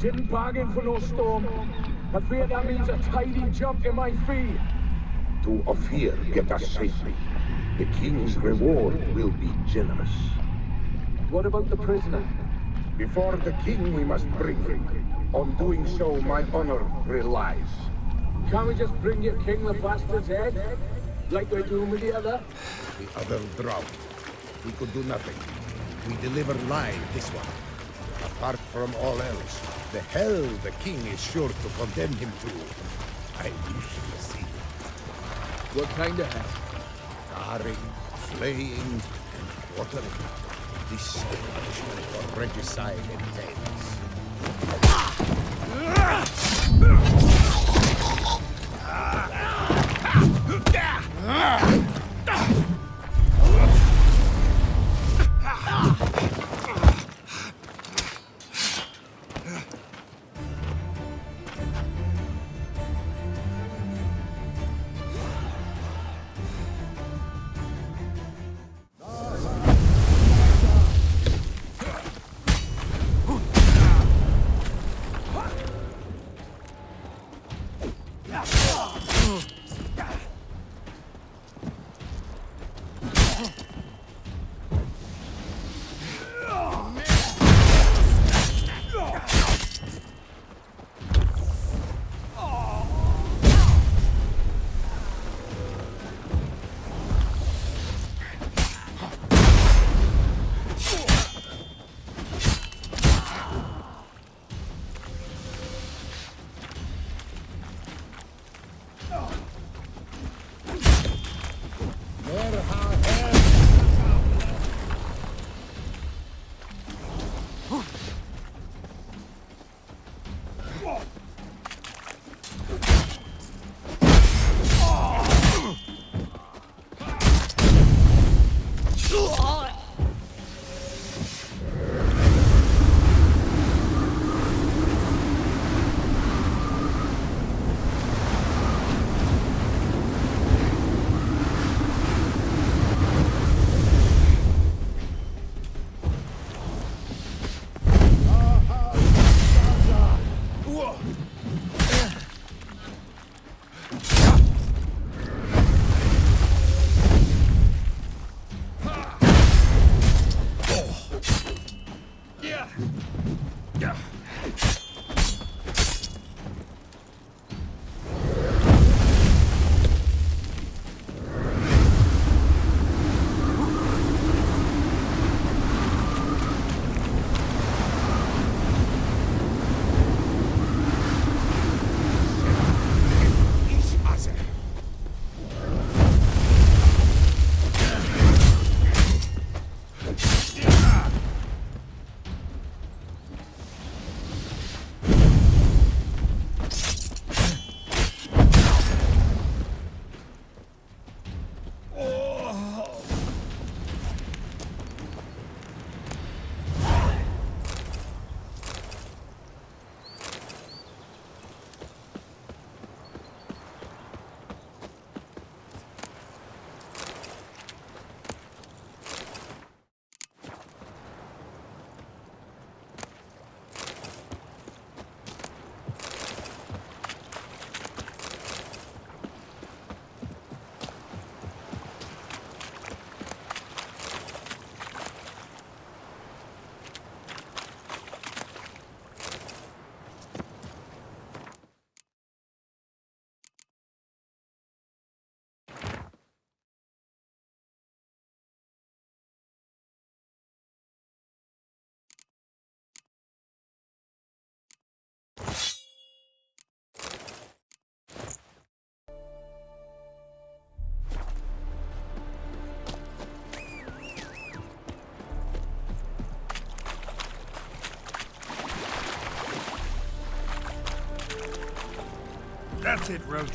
Didn't bargain for no storm. I fear that means a tidy jump in my fee. Do Ophir get us safely? The king's reward will be generous. What about the prisoner? Before the king we must bring him. On doing so, my honor relies. Can't we just bring your king the bastard's head? Like we're doing with the other? The other drowned. We could do nothing. We deliver live this one. Apart from all else, the hell the king is sure to condemn him to. I wish to see it. What kind of hell? Scarring, flaying, and quartering. This is the punishment for regicide and tales. That's it, Roach.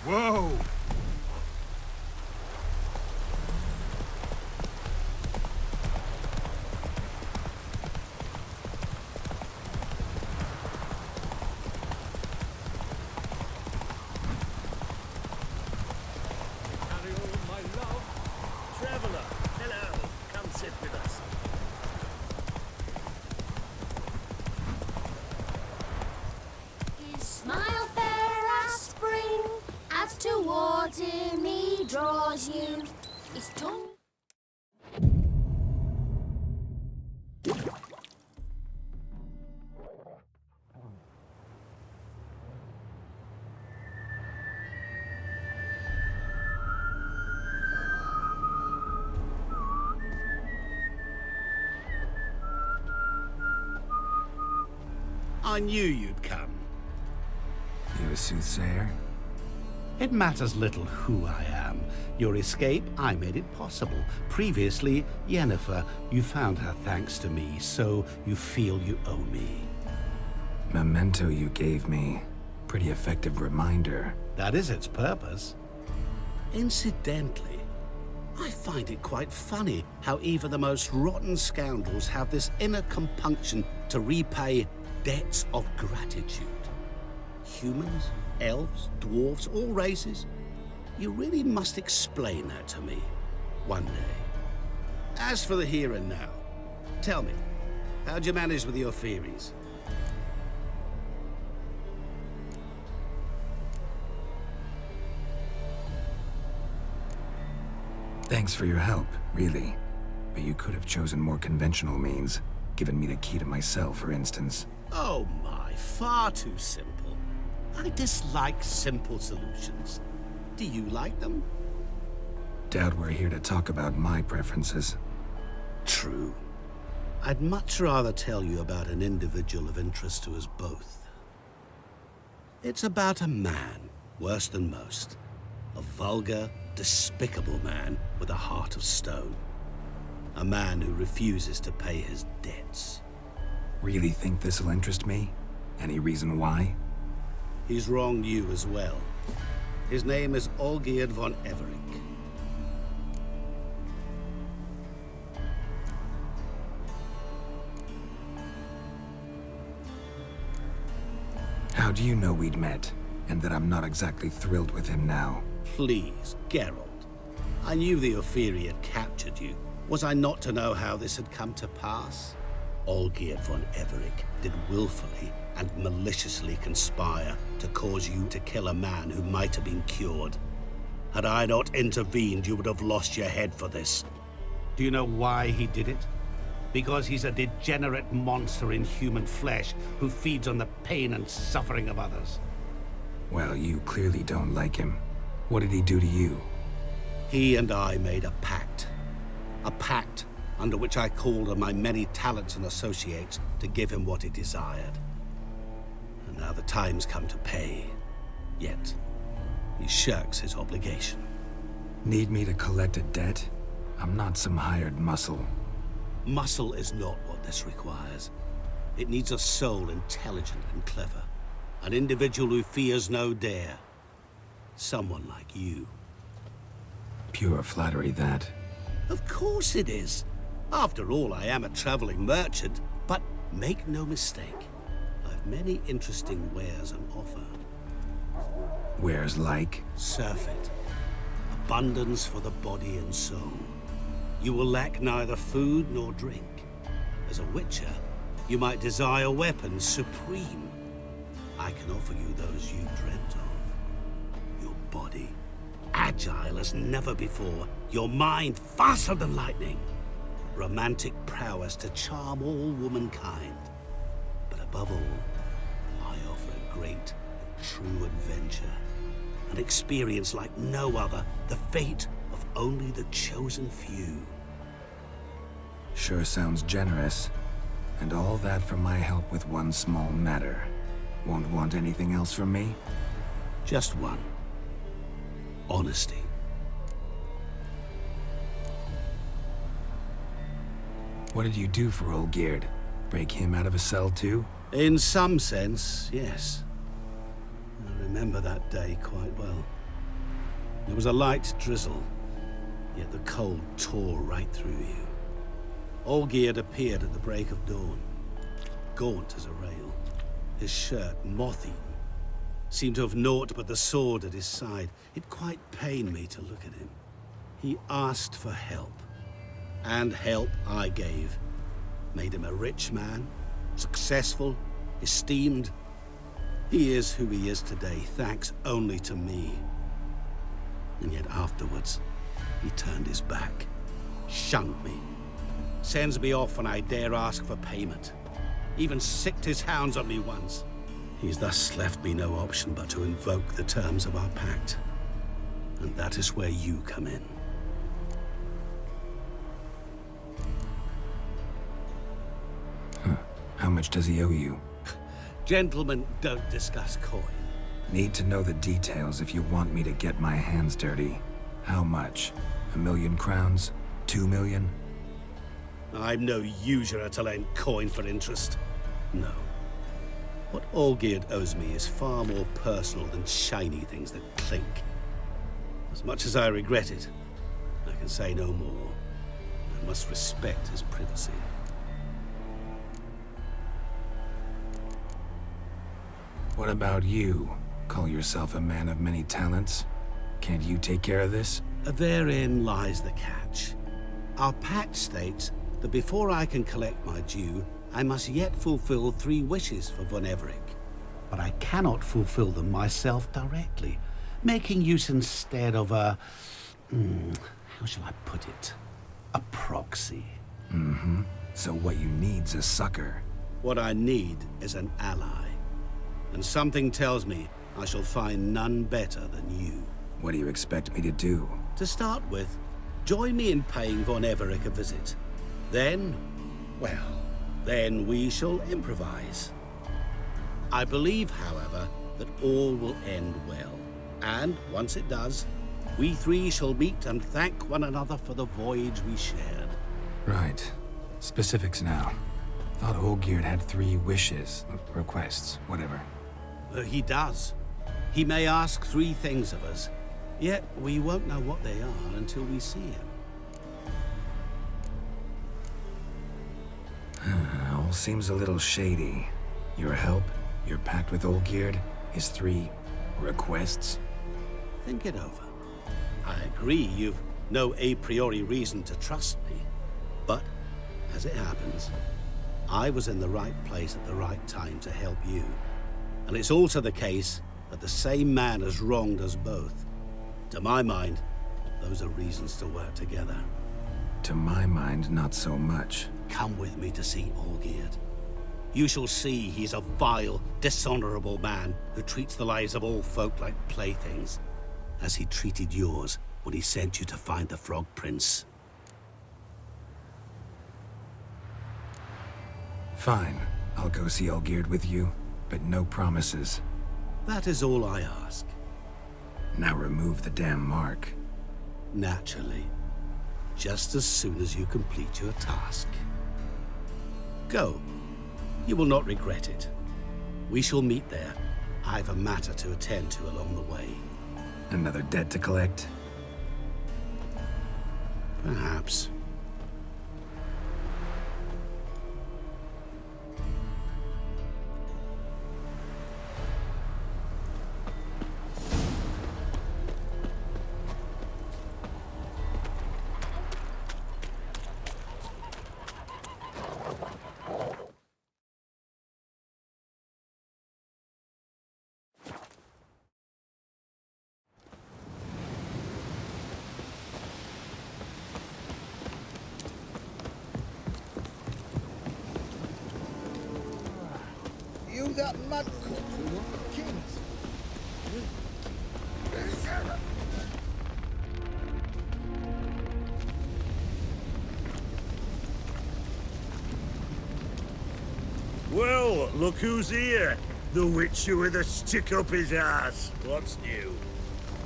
Whoa! Smile fair as spring, as towards him he draws you. His tongue. I knew you'd come. You a soothsayer? It matters little who I am. Your escape, I made it possible. Previously, Yennefer, you found her thanks to me, so you feel you owe me. Memento you gave me. Pretty effective reminder. That is its purpose. Incidentally, I find it quite funny how even the most rotten scoundrels have this inner compunction to repay debts of gratitude. Humans, elves, dwarves, all races. You really must explain that to me one day. As for the here and now, tell me, how'd you manage with your theories? Thanks for your help, really. But you could have chosen more conventional means. Given me the key to my cell, for instance. Oh my, far too simple. I dislike simple solutions. Do you like them? Doubt we're here to talk about my preferences. True. I'd much rather tell you about an individual of interest to us both. It's about a man, worse than most. A vulgar, despicable man with a heart of stone. A man who refuses to pay his debts. Really think this'll interest me? Any reason why? He's wronged you as well. His name is Olgierd von Everink. How do you know we'd met, and that I'm not exactly thrilled with him now? Please, Geralt. I knew the Ophiri had captured you. Was I not to know how this had come to pass? Olgierd von Everink did willfully and maliciously conspire to cause you to kill a man who might have been cured. Had I not intervened, you would have lost your head for this. Do you know why he did it? Because he's a degenerate monster in human flesh who feeds on the pain and suffering of others. Well, you clearly don't like him. What did he do to you? He and I made a pact. A pact under which I called on my many talents and associates to give him what he desired. And now the time's come to pay. Yet, he shirks his obligation. Need me to collect a debt? I'm not some hired muscle. Muscle is not what this requires. It needs a soul intelligent and clever. An individual who fears no dare. Someone like you. Pure flattery, that. Of course it is. After all, I am a traveling merchant. But make no mistake, I've many interesting wares on offer. Wares like? Surfeit. Abundance for the body and soul. You will lack neither food nor drink. As a witcher, you might desire weapons supreme. I can offer you those you dreamt of. Your body, agile as never before. Your mind, faster than lightning. Romantic prowess to charm all womankind. But above all, I offer a great and true adventure. An experience like no other, the fate of only the chosen few. Sure sounds generous. And all that for my help with one small matter. Won't want anything else from me? Just one. Honesty. What did you do for Olgierd? Break him out of a cell too? In some sense, yes. I remember that day quite well. There was a light drizzle, yet the cold tore right through you. Olgierd appeared at the break of dawn, gaunt as a rail, his shirt moth-eaten. Seemed to have naught but the sword at his side. It quite pained me to look at him. He asked for help, and help I gave. Made him a rich man, successful, esteemed. He is who he is today, thanks only to me. And yet afterwards, he turned his back, shunned me, sends me off when I dare ask for payment. Even sicked his hounds on me once. He's thus left me no option but to invoke the terms of our pact. And that is where you come in. How much does he owe you? Gentlemen don't discuss coin. Need to know the details if you want me to get my hands dirty. How much? 1,000,000 crowns? 2 million? I'm no usurer to lend coin for interest. No. What Olgierd owes me is far more personal than shiny things that clink. As much as I regret it, I can say no more. I must respect his privacy. What about you? Call yourself a man of many talents? Can't you take care of this? Therein lies the catch. Our pact states that before I can collect my due, I must yet fulfill 3 wishes for Von Everec. But I cannot fulfill them myself directly, making use instead of a... how shall I put it? A proxy. So what you need's a sucker. What I need is an ally. And something tells me I shall find none better than you. What do you expect me to do? To start with, join me in paying Von Everec a visit. Then, well, then we shall improvise. I believe, however, that all will end well. And once it does, we 3 shall meet and thank one another for the voyage we shared. Right. Specifics now. Thought Olgierd had 3 wishes, requests, whatever. He does. He may ask 3 things of us, yet we won't know what they are until we see him. All seems a little shady. Your help, your pact with Olgierd, his 3 requests. Think it over. I agree you've no a priori reason to trust me, but as it happens, I was in the right place at the right time to help you. And it's also the case that the same man has wronged us both. To my mind, those are reasons to work together. To my mind, not so much. Come with me to see Olgierd. You shall see he's a vile, dishonorable man who treats the lives of all folk like playthings, as he treated yours when he sent you to find the Frog Prince. Fine. I'll go see Olgierd with you, but no promises. That is all I ask. Now remove the damn mark. Naturally. Just as soon as you complete your task. Go. You will not regret it. We shall meet there. I've a matter to attend to along the way. Another debt to collect? Perhaps. You that mad cook who won the kings. Well, look who's here. The Witcher with a stick up his ass. What's new?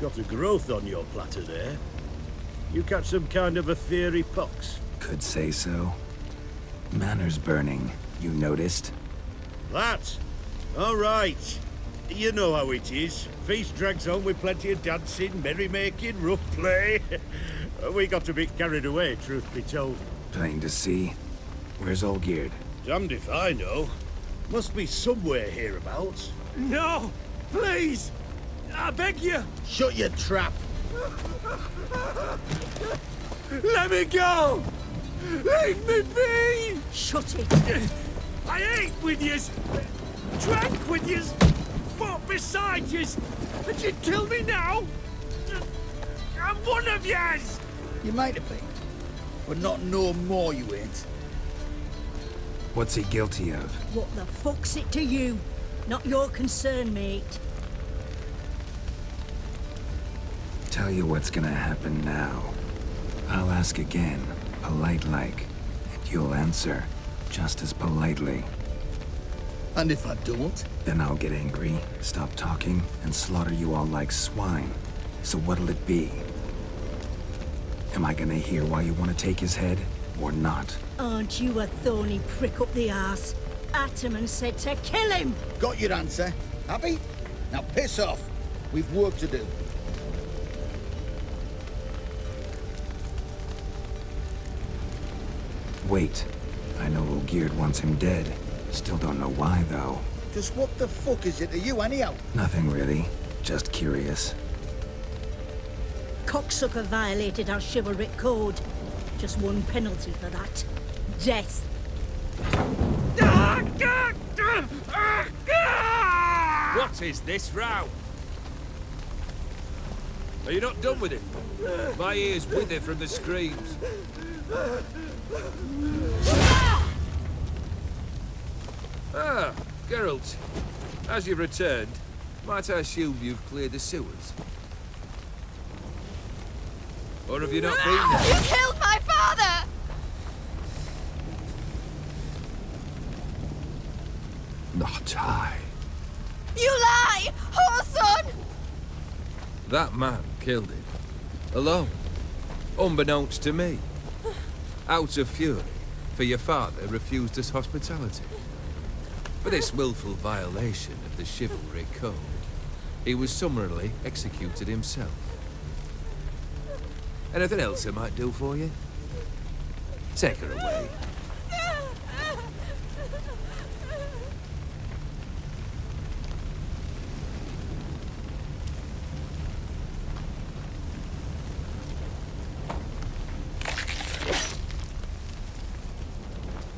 Got a growth on your platter there. You catch some kind of a theory pox? Could say so. Manners burning, you noticed? That? All right. You know how it is. Feast drags on with plenty of dancing, merrymaking, rough play. We got a bit carried away, truth be told. Plain to see. Where's Olgierd? Damned if I know. Must be somewhere hereabouts. No! Please! I beg you! Shut your trap! Let me go! Leave me be! Shut it! I ate with yous! Drank with yous! Fought beside yous! And you kill me now? I'm one of yous! You might have been, but not no more you ain't. What's he guilty of? What the fuck's it to you? Not your concern, mate. Tell you what's gonna happen now. I'll ask again, polite-like, and you'll answer just as politely. And if I don't? Then I'll get angry, stop talking, and slaughter you all like swine. So what'll it be? Am I gonna hear why you want to take his head, or not? Aren't you a thorny prick up the arse? Ataman said to kill him! Got your answer. Happy? Now piss off. We've work to do. Wait. I know Olgierd wants him dead. Still don't know why, though. Just what the fuck is it to you, anyhow? Nothing really. Just curious. Cocksucker violated our chivalric code. Just one penalty for that. Death. What is this row? Are you not done with it? My ears wither from the screams. Ah, Geralt. As you've returned, might I assume you've cleared the sewers? Or have you not been there? You killed my father! Not I. You lie! Whoreson! That man killed him. Alone. Unbeknownst to me. Out of fury, for your father refused us hospitality. For this willful violation of the chivalry code, he was summarily executed himself. Anything else I might do for you? Take her away.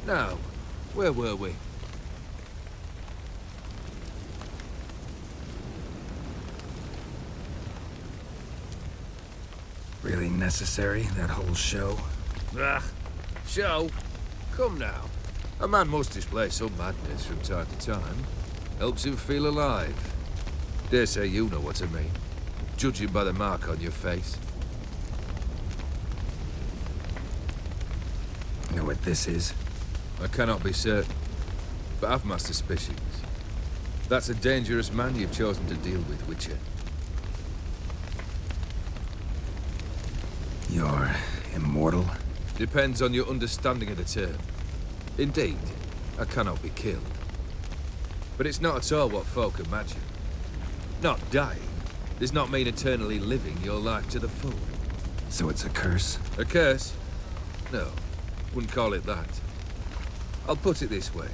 Now, where were we? Really necessary, that whole show? Ah, show? Come now. A man must display some madness from time to time. Helps him feel alive. Dare say you know what I mean. Judging by the mark on your face. Know what this is? I cannot be certain, but I've my suspicions. That's a dangerous man you've chosen to deal with, Witcher. You're immortal? Depends on your understanding of the term. Indeed, I cannot be killed. But it's not at all what folk imagine. Not dying does not mean eternally living your life to the full. So it's a curse? A curse? No, wouldn't call it that. I'll put it this way.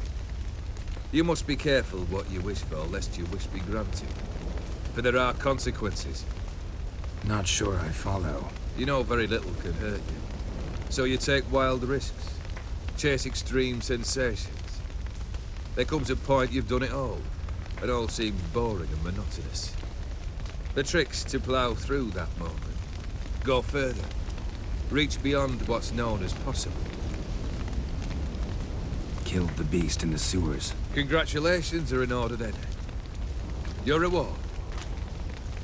You must be careful what you wish for, lest your wish be granted. For there are consequences. Not sure I follow. You know very little can hurt you. So you take wild risks. Chase extreme sensations. There comes a point you've done it all. It all seems boring and monotonous. The trick's to plough through that moment. Go further. Reach beyond what's known as possible. Killed the beast in the sewers. Congratulations are in order then. Your reward.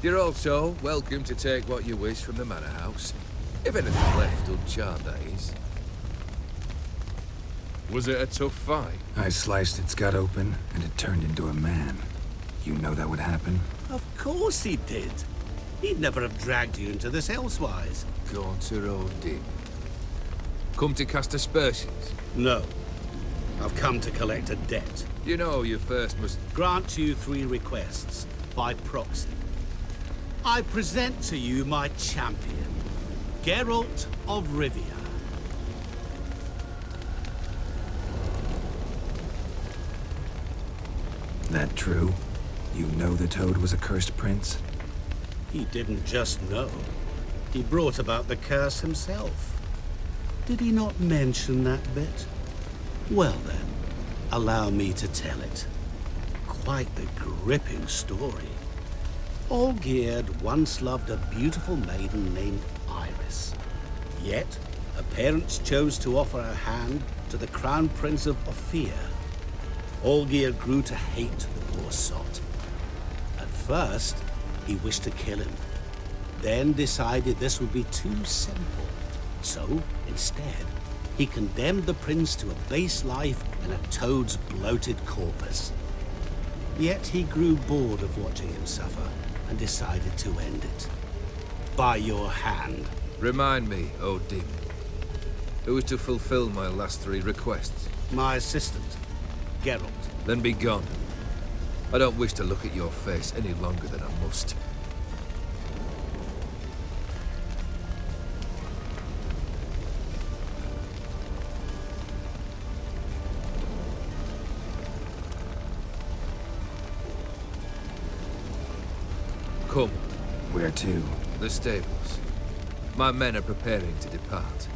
You're also welcome to take what you wish from the manor house. If anything left uncharred, that is. Was it a tough fight? I sliced its gut open, and it turned into a man. You know that would happen? Of course he did. He'd never have dragged you into this elsewise. Gaunter old Dick. Come to cast aspersions? No. I've come to collect a debt. You know you first must... Grant you 3 requests, by proxy. I present to you my champion, Geralt of Rivia. That true? You know the Toad was a cursed prince? He didn't just know. He brought about the curse himself. Did he not mention that bit? Well then, allow me to tell it. Quite the gripping story. Olgierd once loved a beautiful maiden named Iris. Yet, her parents chose to offer her hand to the Crown Prince of Ophir. Olgierd grew to hate the poor sot. At first, he wished to kill him, then decided this would be too simple. So, instead, he condemned the prince to a base life in a toad's bloated corpus. Yet he grew bored of watching him suffer and decided to end it. By your hand. Remind me, Odin. Who is to fulfill my last 3 requests? My assistant, Geralt. Then be gone. I don't wish to look at your face any longer than I must. Come. Where to? The stables. My men are preparing to depart.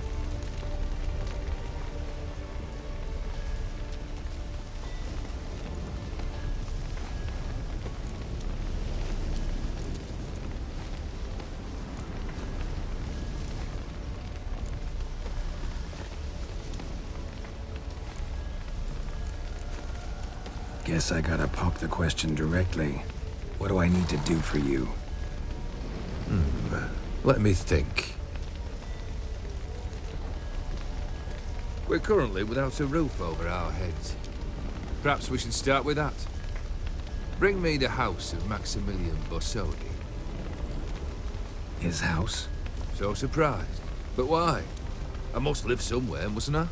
Guess I gotta pop the question directly. What do I need to do for you? Let me think. We're currently without a roof over our heads. Perhaps we should start with that. Bring me the house of Maximilian Borsodi. His house? So surprised. But why? I must live somewhere, mustn't I?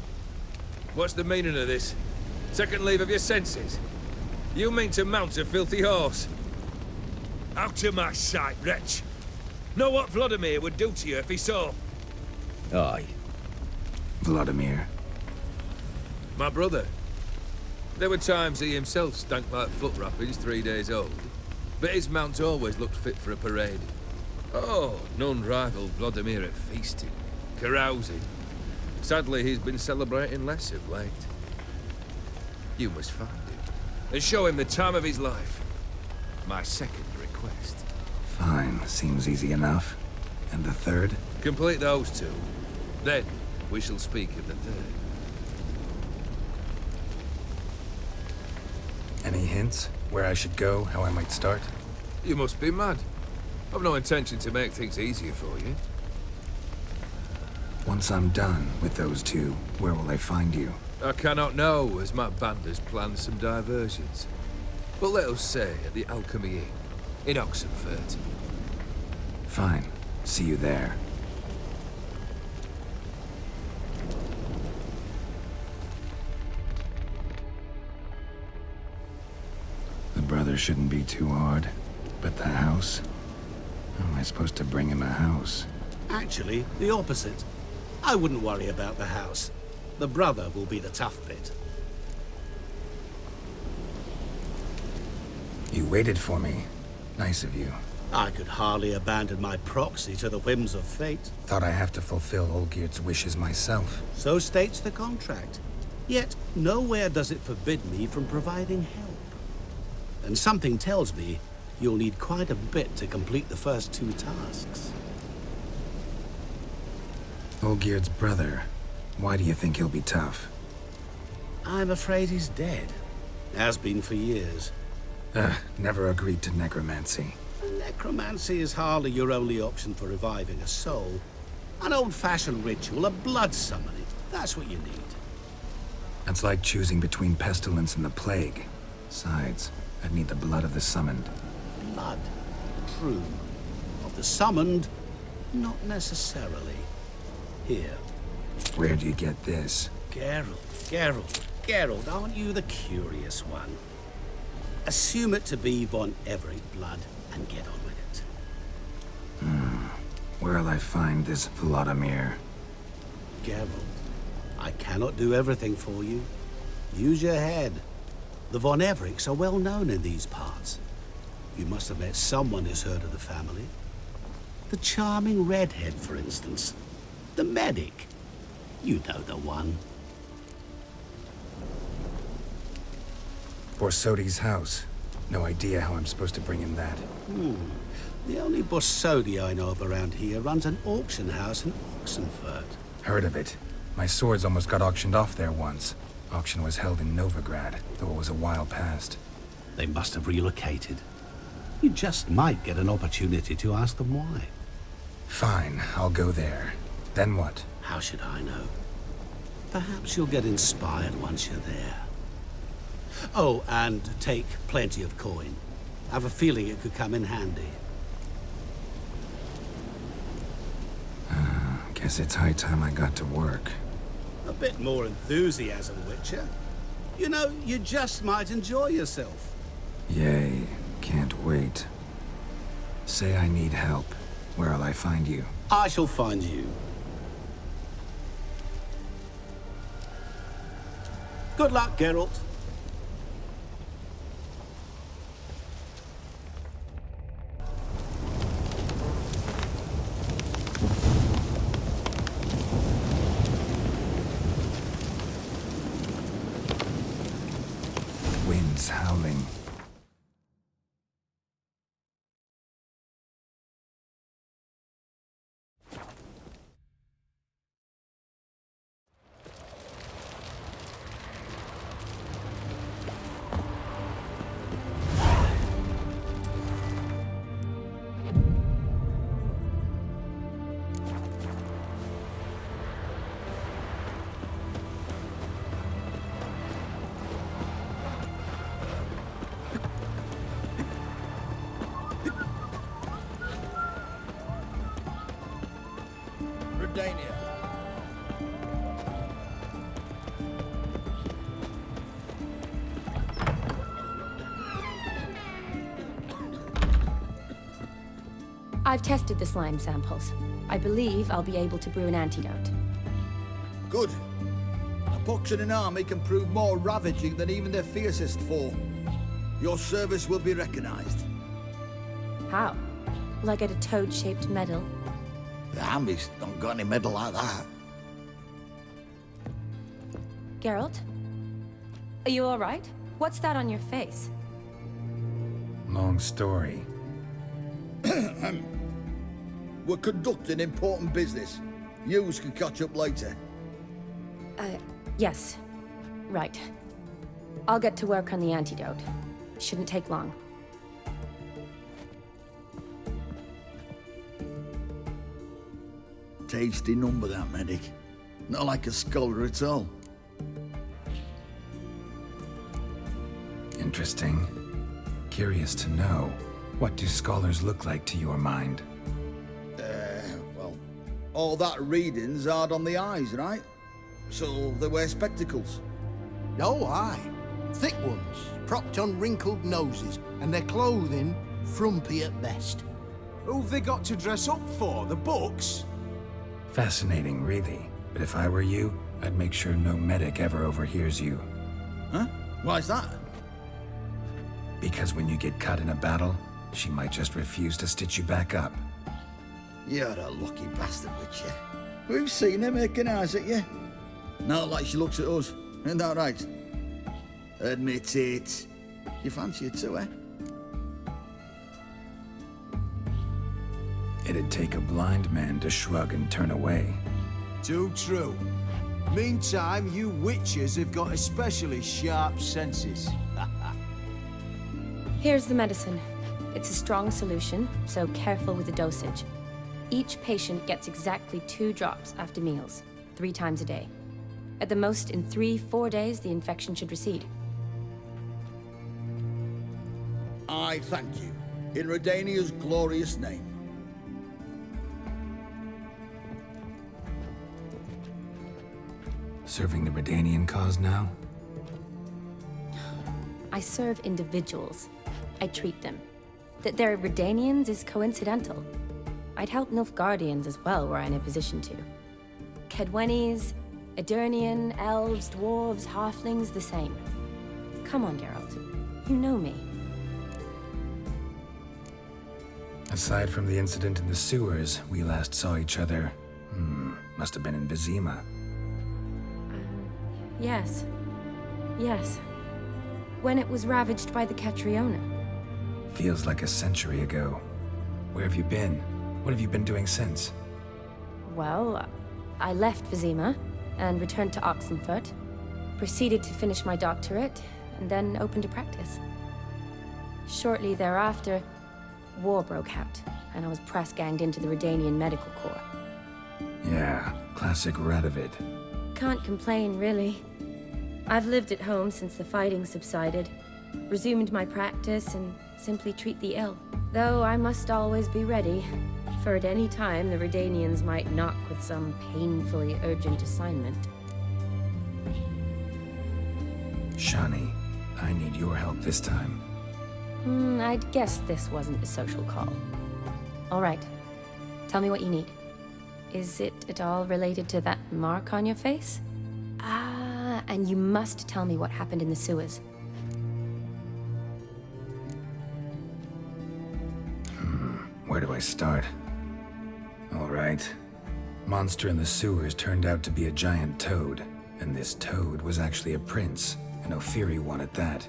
What's the meaning of this? Second leave of your senses? You mean to mount a filthy horse? Out of my sight, wretch! Know what Vladimir would do to you if he saw? Aye. Vladimir. My brother. There were times he himself stank like foot wrappings 3 days old, but his mount always looked fit for a parade. Oh, none rival Vladimir at feasting, carousing. Sadly, he's been celebrating less of late. You must find him and show him the time of his life. My second request. Fine, seems easy enough. And the third? Complete those 2. Then, we shall speak of the third. Any hints? Where I should go? How I might start? You must be mad. I've no intention to make things easier for you. Once I'm done with those 2, where will I find you? I cannot know, as my band has planned some diversions. But let us say at the Alchemy Inn, in Oxenfurt. Fine. See you there. The brother shouldn't be too hard. But the house? How am I supposed to bring him a house? Actually, the opposite. I wouldn't worry about the house. The brother will be the tough bit. You waited for me. Nice of you. I could hardly abandon my proxy to the whims of fate. Thought I have to fulfill Olgierd's wishes myself. So states the contract. Yet, nowhere does it forbid me from providing help. And something tells me you'll need quite a bit to complete the first 2 tasks. Olgierd's brother. Why do you think he'll be tough? I'm afraid he's dead. Has been for years. Never agreed to necromancy. Necromancy is hardly your only option for reviving a soul. An old-fashioned ritual, a blood summoning. That's what you need. That's like choosing between pestilence and the plague. Besides, I'd need the blood of the summoned. Blood. True. Of the summoned, not necessarily. Here. Where'd you get this? Geralt. Geralt, aren't you the curious one? Assume it to be Von Everett blood and get on with it. Where'll I find this Vladimir? Geralt, I cannot do everything for you. Use your head. The Von Evericks are well known in these parts. You must have met someone who's heard of the family. The charming redhead, for instance. The medic. You know the one. Borsodi's house. No idea how I'm supposed to bring in that. The only Borsodi I know of around here runs an auction house in Oxenfurt. Heard of it. My swords almost got auctioned off there once. Auction was held in Novigrad, though it was a while past. They must have relocated. You just might get an opportunity to ask them why. Fine, I'll go there. Then what? How should I know? Perhaps you'll get inspired once you're there. Oh, and take plenty of coin. I have a feeling it could come in handy. Guess it's high time I got to work. A bit more enthusiasm, Witcher. You know, you just might enjoy yourself. Yay, can't wait. Say I need help. Where'll I find you? I shall find you. Good luck, Geralt. Winds howling. Redania. I've tested the slime samples. I believe I'll be able to brew an antidote. Good. A pox in an army can prove more ravaging than even their fiercest foe. Your service will be recognized. How? Will I get a toad-shaped medal? The army's not got any medal like that. Geralt? Are you all right? What's that on your face? Long story. We're conducting important business. Yous can catch up later. Yes. Right. I'll get to work on the antidote. Shouldn't take long. Tasty number, that medic. Not like a scholar at all. Interesting. Curious to know, what do scholars look like to your mind? Well, all that reading's hard on the eyes, right? So they wear spectacles. Oh, aye. Thick ones, propped on wrinkled noses, and their clothing frumpy at best. Who've they got to dress up for? The books? Fascinating, really. But if I were you, I'd make sure no medic ever overhears you. Huh? Why's that? Because when you get cut in a battle, she might just refuse to stitch you back up. You're a lucky bastard, Witcher. We've seen her making eyes at you. Not like she looks at us. Isn't that right? Admit it. You fancy it too, eh? It'd take a blind man to shrug and turn away. Too true. Meantime, you witches have got especially sharp senses. Here's the medicine. It's a strong solution, so careful with the dosage. Each patient gets exactly 2 drops after meals, 3 times a day. At the most, in 3-4 days, the infection should recede. I thank you. In Redania's glorious name. Serving the Redanian cause now? I serve individuals. I treat them. That they're Redanians is coincidental. I'd help Nilfgaardians as well were I in a position to. Kedwenis, Edirnian, elves, dwarves, halflings, the same. Come on, Geralt. You know me. Aside from the incident in the sewers, we last saw each other. Must have been in Vizima. Yes. Yes. When it was ravaged by the Catriona. Feels like a century ago. Where have you been? What have you been doing since? Well, I left Vizima and returned to Oxenfurt, proceeded to finish my doctorate, and then opened a practice. Shortly thereafter, war broke out, and I was press-ganged into the Redanian Medical Corps. Yeah, classic Radovid. Can't complain, really. I've lived at home since the fighting subsided, resumed my practice, and simply treat the ill. Though I must always be ready, for at any time the Redanians might knock with some painfully urgent assignment. Shani, I need your help this time. I'd guess this wasn't a social call. All right. Tell me what you need. Is it at all related to that mark on your face? Ah, and you must tell me what happened in the sewers. Where do I start? All right. Monster in the sewers turned out to be a giant toad, and this toad was actually a prince, an Ophiri one at that.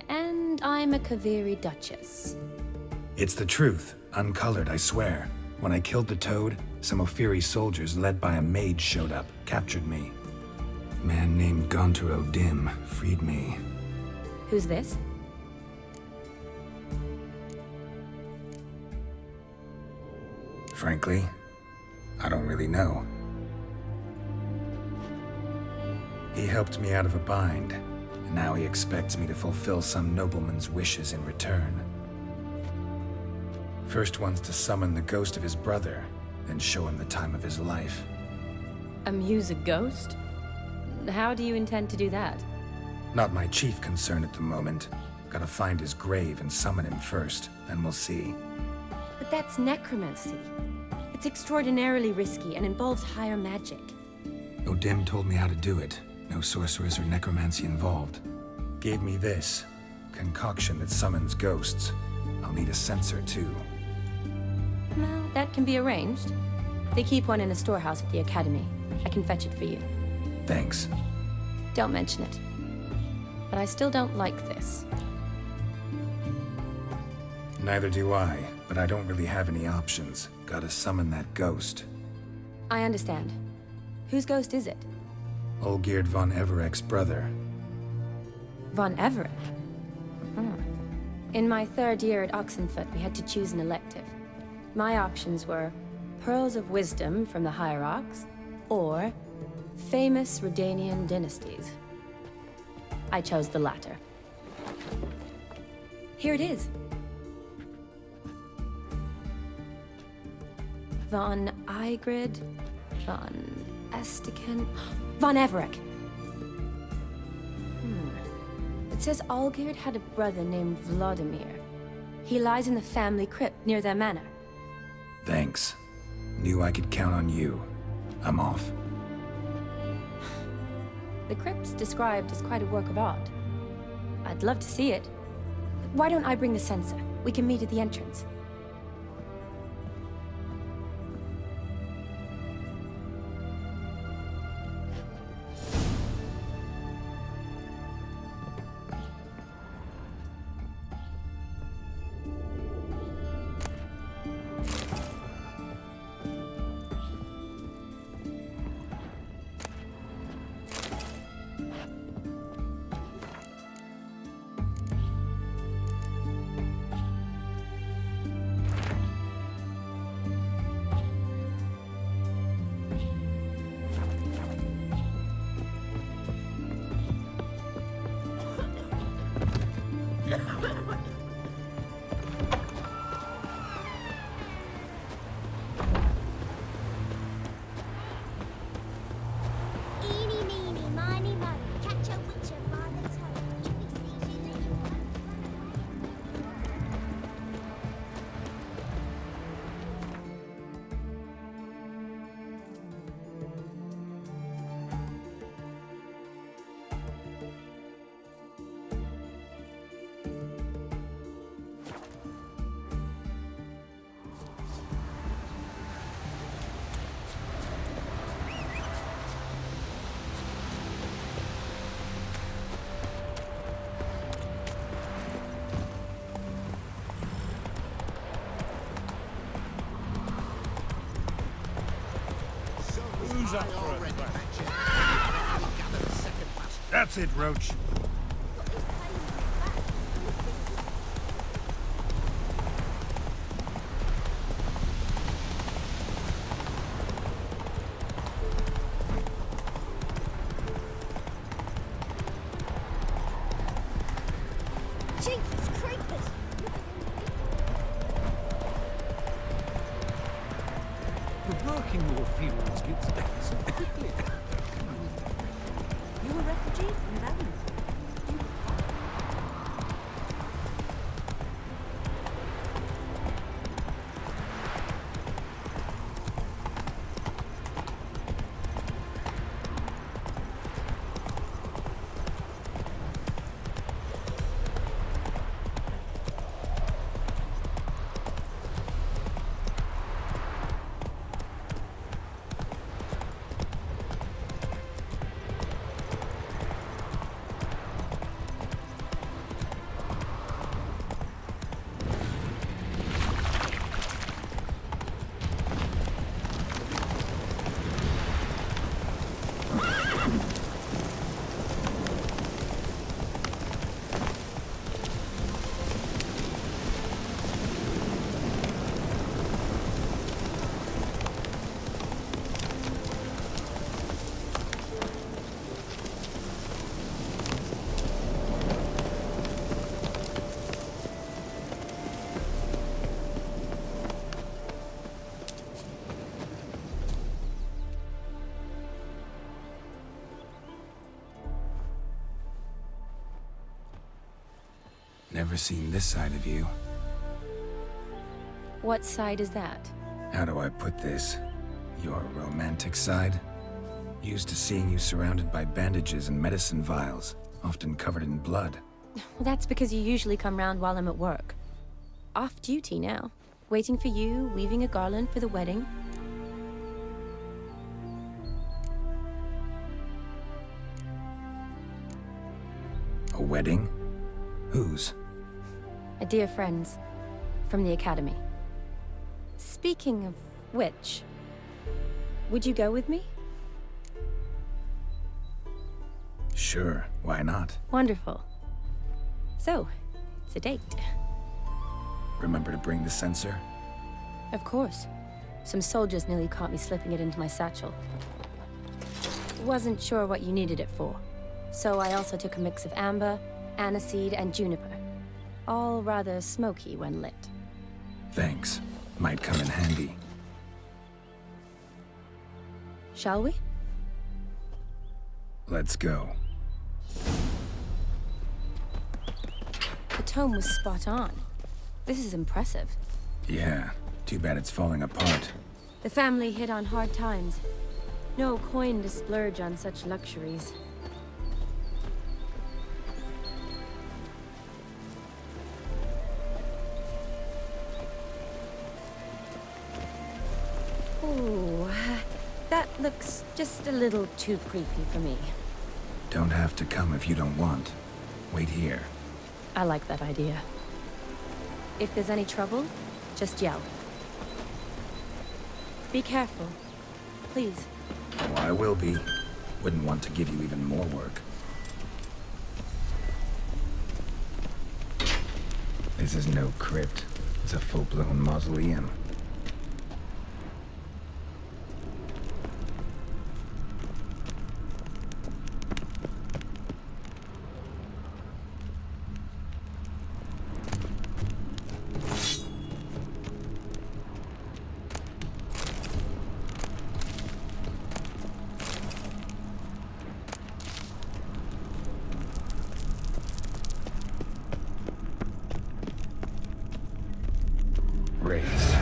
And I'm a Kaviri Duchess. It's the truth, uncolored, I swear. When I killed the toad, some Ophiri soldiers led by a mage showed up, captured me. A man named Gontur O'Dim freed me. Who's this? Frankly, I don't really know. He helped me out of a bind, and now he expects me to fulfill some nobleman's wishes in return. First one's to summon the ghost of his brother, then show him the time of his life. Amuse a ghost? How do you intend to do that? Not my chief concern at the moment. Gotta find his grave and summon him first, then we'll see. But that's necromancy. It's extraordinarily risky and involves higher magic. O'Dim told me how to do it. No sorceress or necromancy involved. Gave me this concoction that summons ghosts. I'll need a censer too. Well, that can be arranged. They keep one in a storehouse at the academy. I can fetch it for you. Thanks. Don't mention it. But I still don't like this. Neither do I, but I don't really have any options. Gotta summon that ghost. I understand. Whose ghost is it? Olgierd von Everek's brother. Von Everek? In my third year at Oxenfurt, we had to choose an elective. My options were Pearls of Wisdom from the Hierarchs, or Famous Redanian Dynasties. I chose the latter. Here it is. Von Igrid, von Estiken, von Everek. It says Olgierd had a brother named Vladimir. He lies in the family crypt near their manor. Thanks. Knew I could count on you. I'm off. The crypt's described as quite a work of art. I'd love to see it. Why don't I bring the censer? We can meet at the entrance. Who's up for it? That's it, Roach. Jesus creepers! The working war fields gets better quickly. You a refugee from Valley? Never seen this side of you. What side is that? How do I put this? Your romantic side? Used to seeing you surrounded by bandages and medicine vials, often covered in blood. Well, that's because you usually come round while I'm at work. Off duty now. Waiting for you, weaving a garland for the wedding. A wedding? Whose? A dear friend's. From the academy. Speaking of which, would you go with me? Sure, why not? Wonderful. So, it's a date. Remember to bring the sensor? Of course. Some soldiers nearly caught me slipping it into my satchel. Wasn't sure what you needed it for, so I also took a mix of amber, aniseed, and juniper. All rather smoky when lit. Thanks. Might come in handy. Shall we? Let's go. The tome was spot on. This is impressive. Yeah, too bad it's falling apart. The family hit on hard times. No coin to splurge on such luxuries. Ooh, that looks just a little too creepy for me. Don't have to come if you don't want. Wait here. I like that idea. If there's any trouble, just yell. Be careful, please. Oh, I will be. Wouldn't want to give you even more work. This is no crypt. It's a full-blown mausoleum. Wraiths.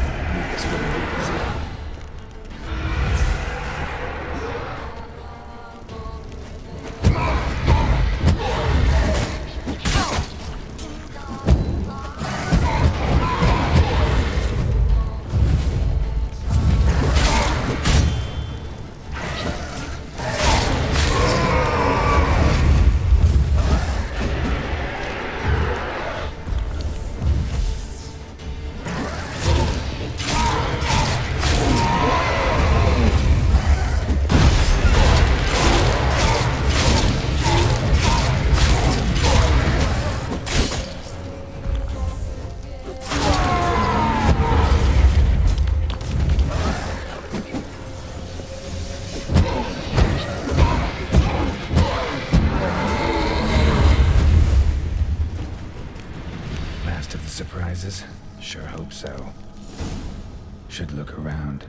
Should look around.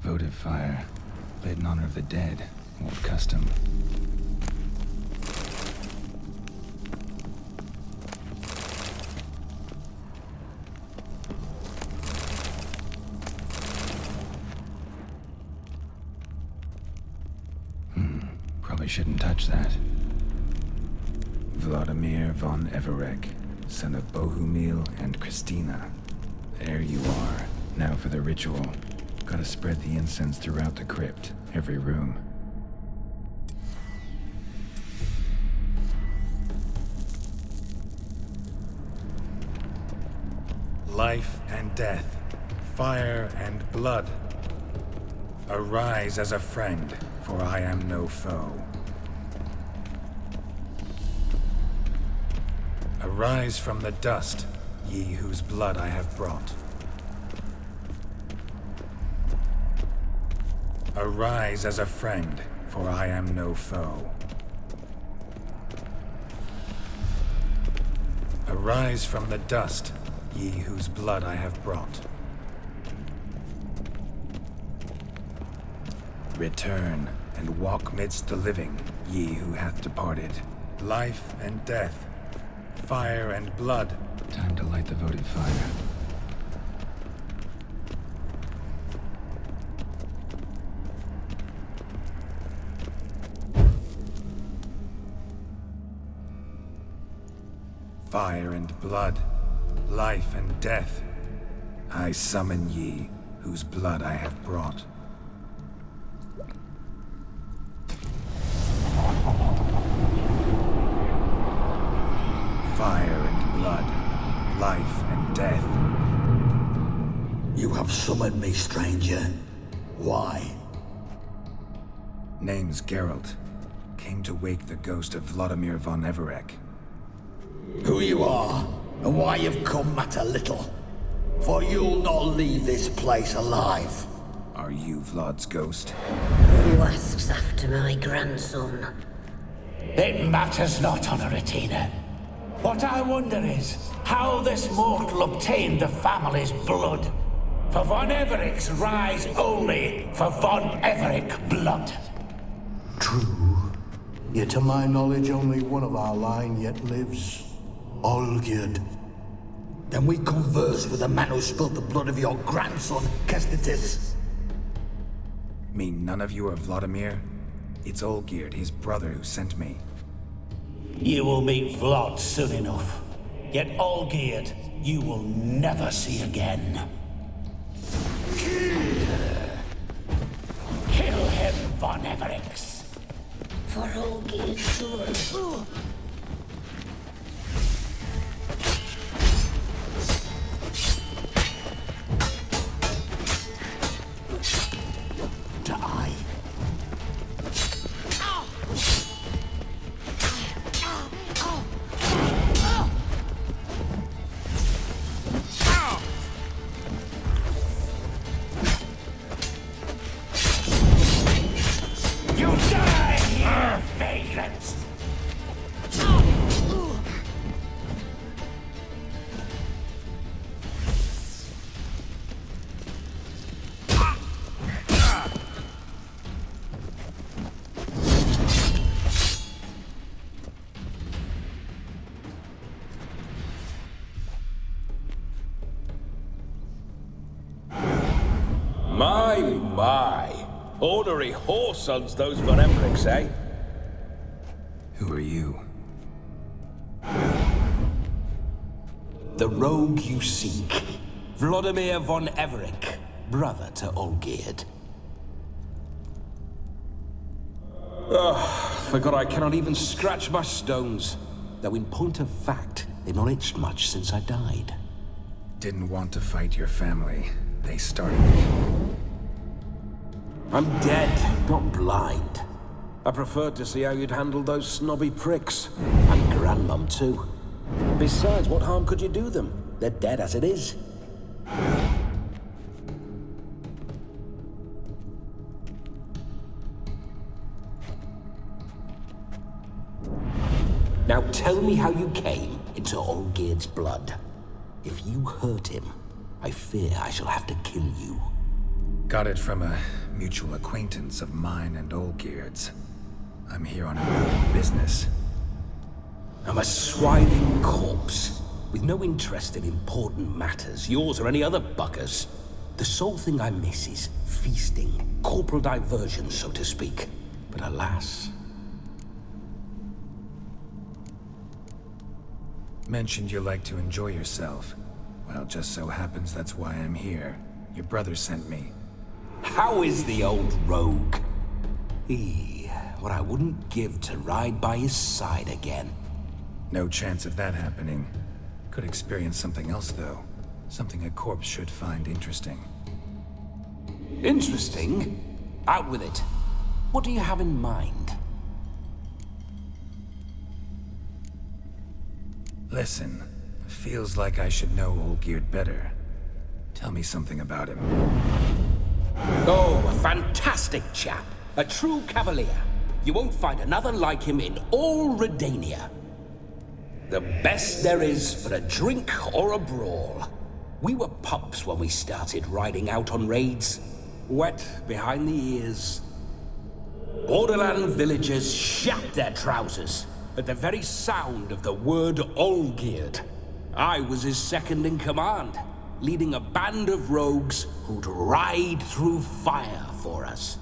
Votive fire. Lit in honor of the dead. Old custom. Probably shouldn't touch that. Vladimir von Everek, son of Bohumil and Christina. There you are. Now for the ritual. Gotta spread the incense throughout the crypt, every room. Life and death, fire and blood. Arise as a friend, for I am no foe. Arise from the dust, ye whose blood I have brought. Arise as a friend, for I am no foe. Arise from the dust, ye whose blood I have brought. Return, and walk midst the living, ye who hath departed. Life and death, fire and blood. Time to light the votive fire. Fire and blood, life and death. I summon ye, whose blood I have brought. Fire and blood, life and death. You have summoned me, stranger. Why? Name's Geralt. Came to wake the ghost of Vladimir von Everek. Who you are, and why you've come matter little. For you'll not leave this place alive. Are you Vlad's ghost? Who asks after my grandson? It matters not, Honoratina. What I wonder is how this mortal obtained the family's blood. For von Everek's rise only for von Everek blood. True. Yet to my knowledge, only one of our line yet lives. Olgierd. Then we converse with the man who spilled the blood of your grandson, Kestitis. Mean none of you are Vladimir? It's Olgierd, his brother, who sent me. You will meet Vlad soon enough. Yet Olgierd, you will never see again. Kill him, von Evereks. For Olgierd's son. My. Ornery whoresons, those von Evereks, eh? Who are you? The rogue you seek. Vladimir von Everek, brother to Olgierd. Forgot I cannot even scratch my stones. Though in point of fact, they've not itched much since I died. Didn't want to fight your family. They started it. I'm dead, not blind. I preferred to see how you'd handle those snobby pricks. And Grandmum, too. Besides, what harm could you do them? They're dead as it is. Now tell me how you came into Olgierd's blood. If you hurt him, I fear I shall have to kill you. Got it from a mutual acquaintance of mine and Olgierd's. I'm here on important business. I'm a swiving corpse, with no interest in important matters, yours or any other buggers. The sole thing I miss is feasting, corporal diversion, so to speak. But alas... Mentioned you like to enjoy yourself. Well, just so happens that's why I'm here. Your brother sent me. How is the old rogue? What I wouldn't give to ride by his side again. No chance of that happening. Could experience something else, though. Something a corpse should find interesting. Interesting? Out with it. What do you have in mind? Listen, feels like I should know Olgierd better. Tell me something about him. Oh, a fantastic chap. A true cavalier. You won't find another like him in all Redania. The best there is for a drink or a brawl. We were pups when we started riding out on raids. Wet behind the ears. Borderland villagers shat their trousers at the very sound of the word Olgierd. I was his second in command, leading a band of rogues who'd ride through fire for us.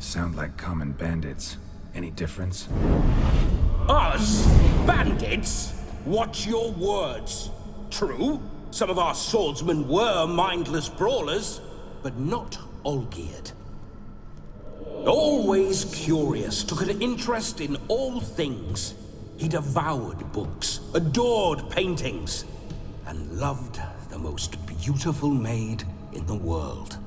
Sound like common bandits. Any difference? Us? Bandits? Watch your words. True, some of our swordsmen were mindless brawlers, but not Olgierd. Always curious, took an interest in all things. He devoured books, adored paintings, and loved the most beautiful maid in the world.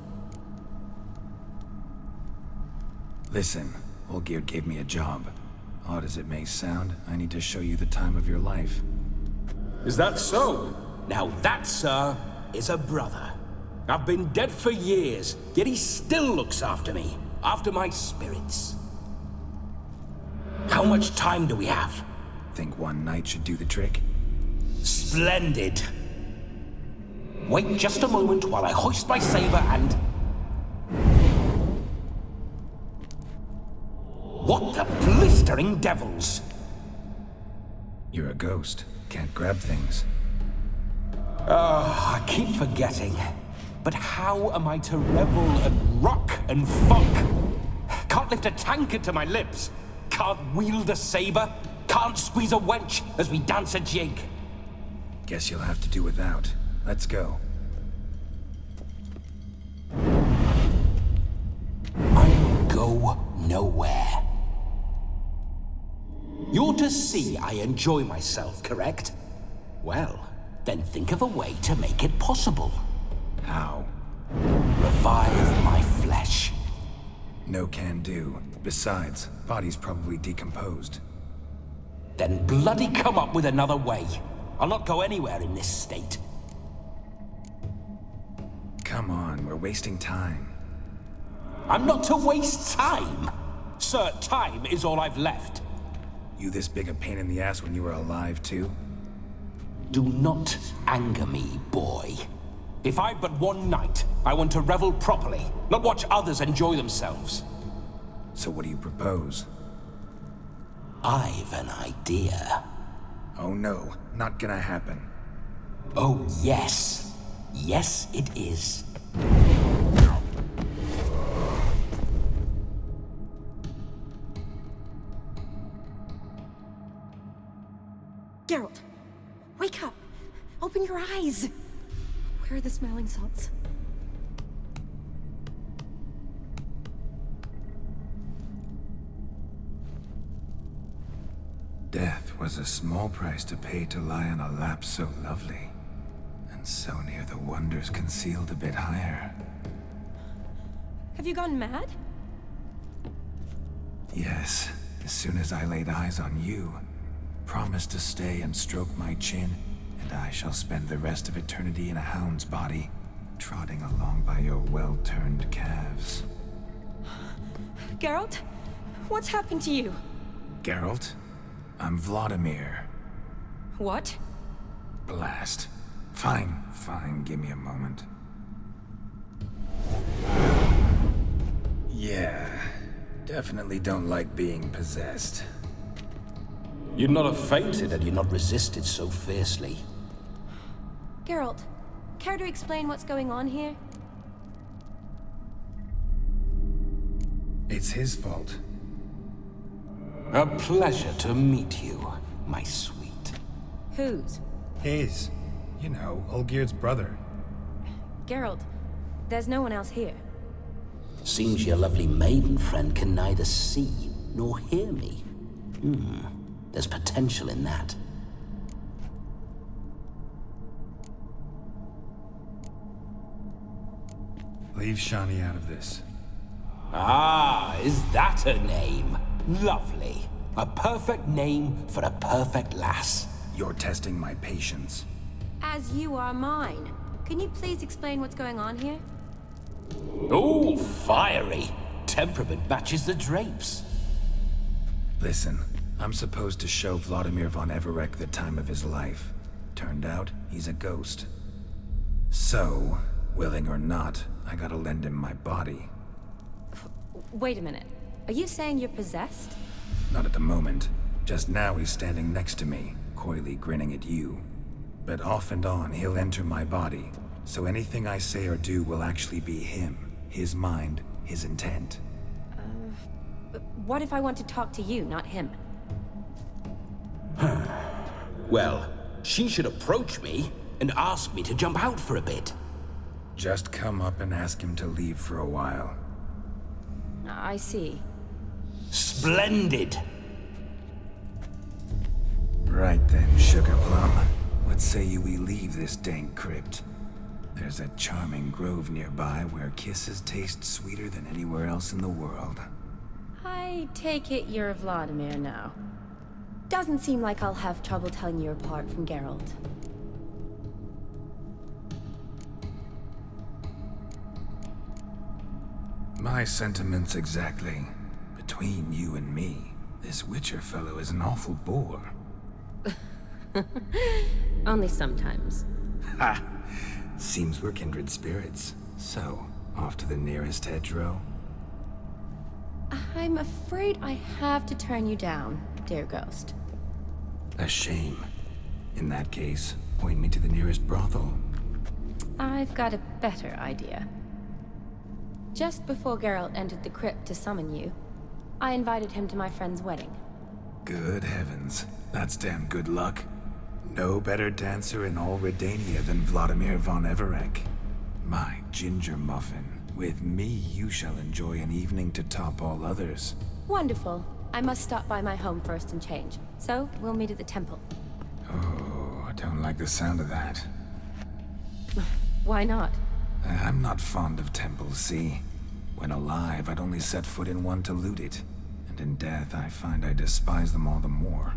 Listen, Olgierd gave me a job. Odd as it may sound, I need to show you the time of your life. Is that so? Now that, sir, is a brother. I've been dead for years, yet he still looks after me, after my spirits. How much time do we have? Think one night should do the trick? Splendid. Wait just a moment while I hoist my saber and... What the blistering devils? You're a ghost. Can't grab things. I keep forgetting. But how am I to revel and rock and funk? Can't lift a tankard to my lips. Can't wield a saber. Can't squeeze a wench as we dance a jig. Guess you'll have to do without. Let's go. I'll go nowhere. You're to see I enjoy myself, correct? Well, then think of a way to make it possible. How? Revive my flesh. No can do. Besides, body's probably decomposed. Then bloody come up with another way. I'll not go anywhere in this state. Come on, we're wasting time. I'm not to waste time. Sir, time is all I've left. You this big a pain in the ass when you were alive, too? Do not anger me, boy. If I've but one night, I want to revel properly, not watch others enjoy themselves. So what do you propose? I've an idea. Oh no, not gonna happen. Oh yes. Yes, it is. Geralt, wake up. Open your eyes. Where are the smelling salts? Death was a small price to pay to lie on a lap so lovely, and so near the wonders concealed a bit higher. Have you gone mad? Yes, as soon as I laid eyes on you, promised to stay and stroke my chin, and I shall spend the rest of eternity in a hound's body, trotting along by your well-turned calves. Geralt, what's happened to you? Geralt? I'm Vladimir. What? Blast. Fine, give me a moment. Yeah, definitely don't like being possessed. You'd not have fainted had you not resisted so fiercely. Geralt, care to explain what's going on here? It's his fault. A pleasure to meet you, my sweet. Whose? His. You know, Olgierd's brother. Geralt, there's no one else here. Seems your lovely maiden friend can neither see nor hear me. There's potential in that. Leave Shani out of this. Ah, is that her name? Lovely. A perfect name for a perfect lass. You're testing my patience. As you are mine. Can you please explain what's going on here? Oh, fiery. Temperament matches the drapes. Listen, I'm supposed to show Vladimir von Everec the time of his life. Turned out, he's a ghost. So, willing or not, I gotta lend him my body. Wait a minute. Are you saying you're possessed? Not at the moment. Just now he's standing next to me, coyly grinning at you. But off and on, he'll enter my body. So anything I say or do will actually be him. His mind, his intent. What if I want to talk to you, not him? Well, she should approach me and ask me to jump out for a bit. Just come up and ask him to leave for a while. I see. Splendid! Right then, Sugar Plum. What say you we leave this dank crypt? There's a charming grove nearby where kisses taste sweeter than anywhere else in the world. I take it you're Vladimir now. Doesn't seem like I'll have trouble telling you apart from Geralt. My sentiments exactly. Between you and me, this Witcher fellow is an awful bore. Only sometimes. Ha! Seems we're kindred spirits. So, off to the nearest hedgerow? I'm afraid I have to turn you down, dear ghost. A shame. In that case, point me to the nearest brothel. I've got a better idea. Just before Geralt entered the crypt to summon you, I invited him to my friend's wedding. Good heavens. That's damn good luck. No better dancer in all Redania than Vladimir von Everec. My ginger muffin. With me, you shall enjoy an evening to top all others. Wonderful. I must stop by my home first and change. So, we'll meet at the temple. Oh, I don't like the sound of that. Why not? I'm not fond of temples, see? When alive, I'd only set foot in one to loot it. And in death, I find I despise them all the more.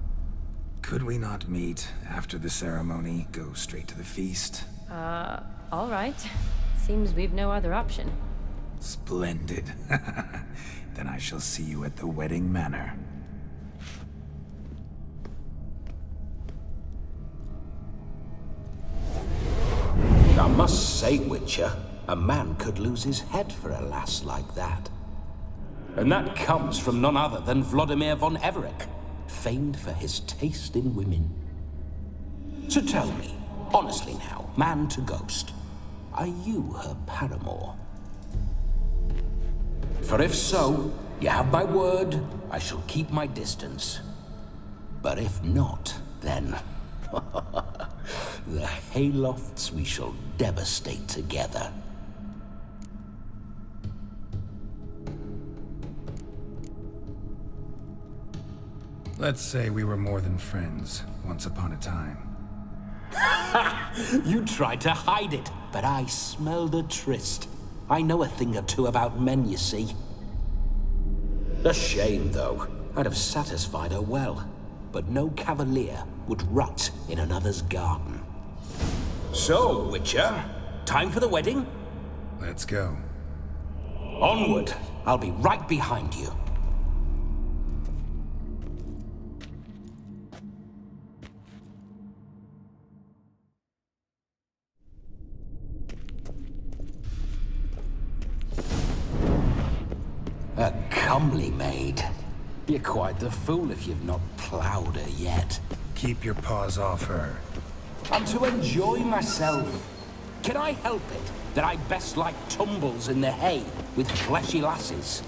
Could we not meet after the ceremony, go straight to the feast? All right. Seems we've no other option. Splendid. Then I shall see you at the wedding manor. I must say, Witcher, a man could lose his head for a lass like that. And that comes from none other than Vladimir von Everec, famed for his taste in women. So tell me, honestly now, man to ghost, are you her paramour? For if so, you have my word, I shall keep my distance. But if not, then... the haylofts we shall devastate together. Let's say we were more than friends, once upon a time. You tried to hide it, but I smelled a tryst. I know a thing or two about men, you see. A shame, though. I'd have satisfied her well. But no cavalier would rot in another's garden. So, Witcher, time for the wedding? Let's go. Onward. I'll be right behind you. A comely maid. You're quite the fool if you've not ploughed her yet. Keep your paws off her. I'm to enjoy myself. Can I help it that I best like tumbles in the hay with fleshy lasses?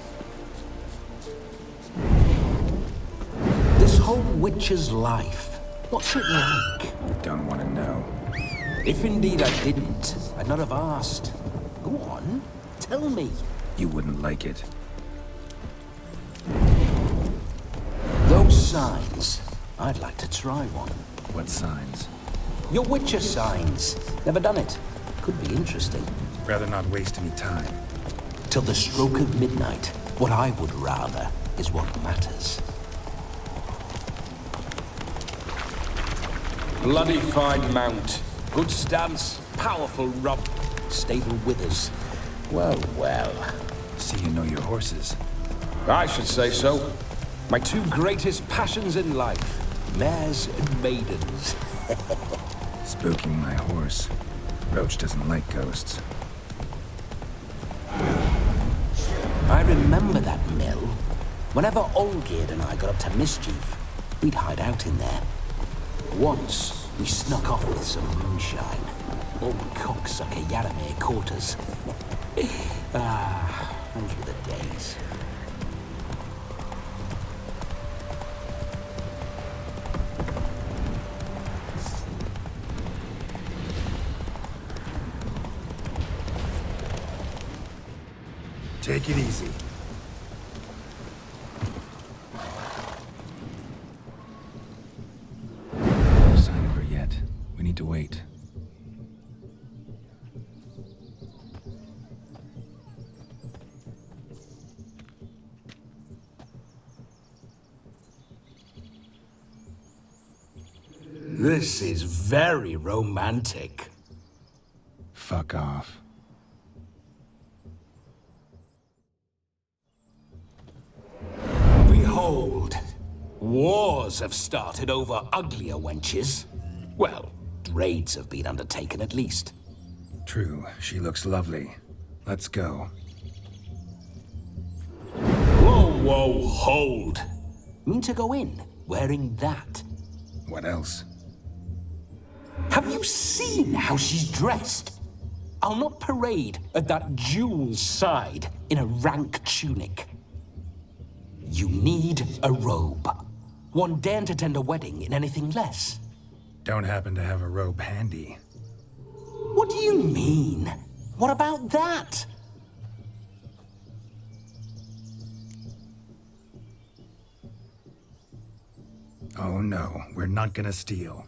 This whole witcher's life, what's it like? Don't want to know. If indeed I didn't, I'd not have asked. Go on, tell me. You wouldn't like it. Those signs, I'd like to try one. What signs? Your Witcher signs. Never done it. Could be interesting. Rather not waste any time. Till the stroke of midnight, what I would rather is what matters. Bloody fine mount. Good stance, powerful rump, stable withers. Well, well. See you know your horses. I should say so. My two greatest passions in life, mares and maidens. Spooking my horse. Roach doesn't like ghosts. I remember that mill. Whenever Olgerd and I got up to mischief, we'd hide out in there. Once, we snuck off with some moonshine. Old cocksucker Yaramir caught us. Those were the days. Take it easy. No sign of her yet. We need to wait. This is very romantic. Fuck off. Behold, wars have started over uglier wenches. Well, raids have been undertaken at least. True, she looks lovely. Let's go. Whoa, whoa, hold. Mean to go in wearing that? What else? Have you seen how she's dressed? I'll not parade at that jewel's side in a rank tunic. You need a robe. One daren't attend a wedding in anything less. Don't happen to have a robe handy. What do you mean? What about that? Oh no, we're not gonna steal.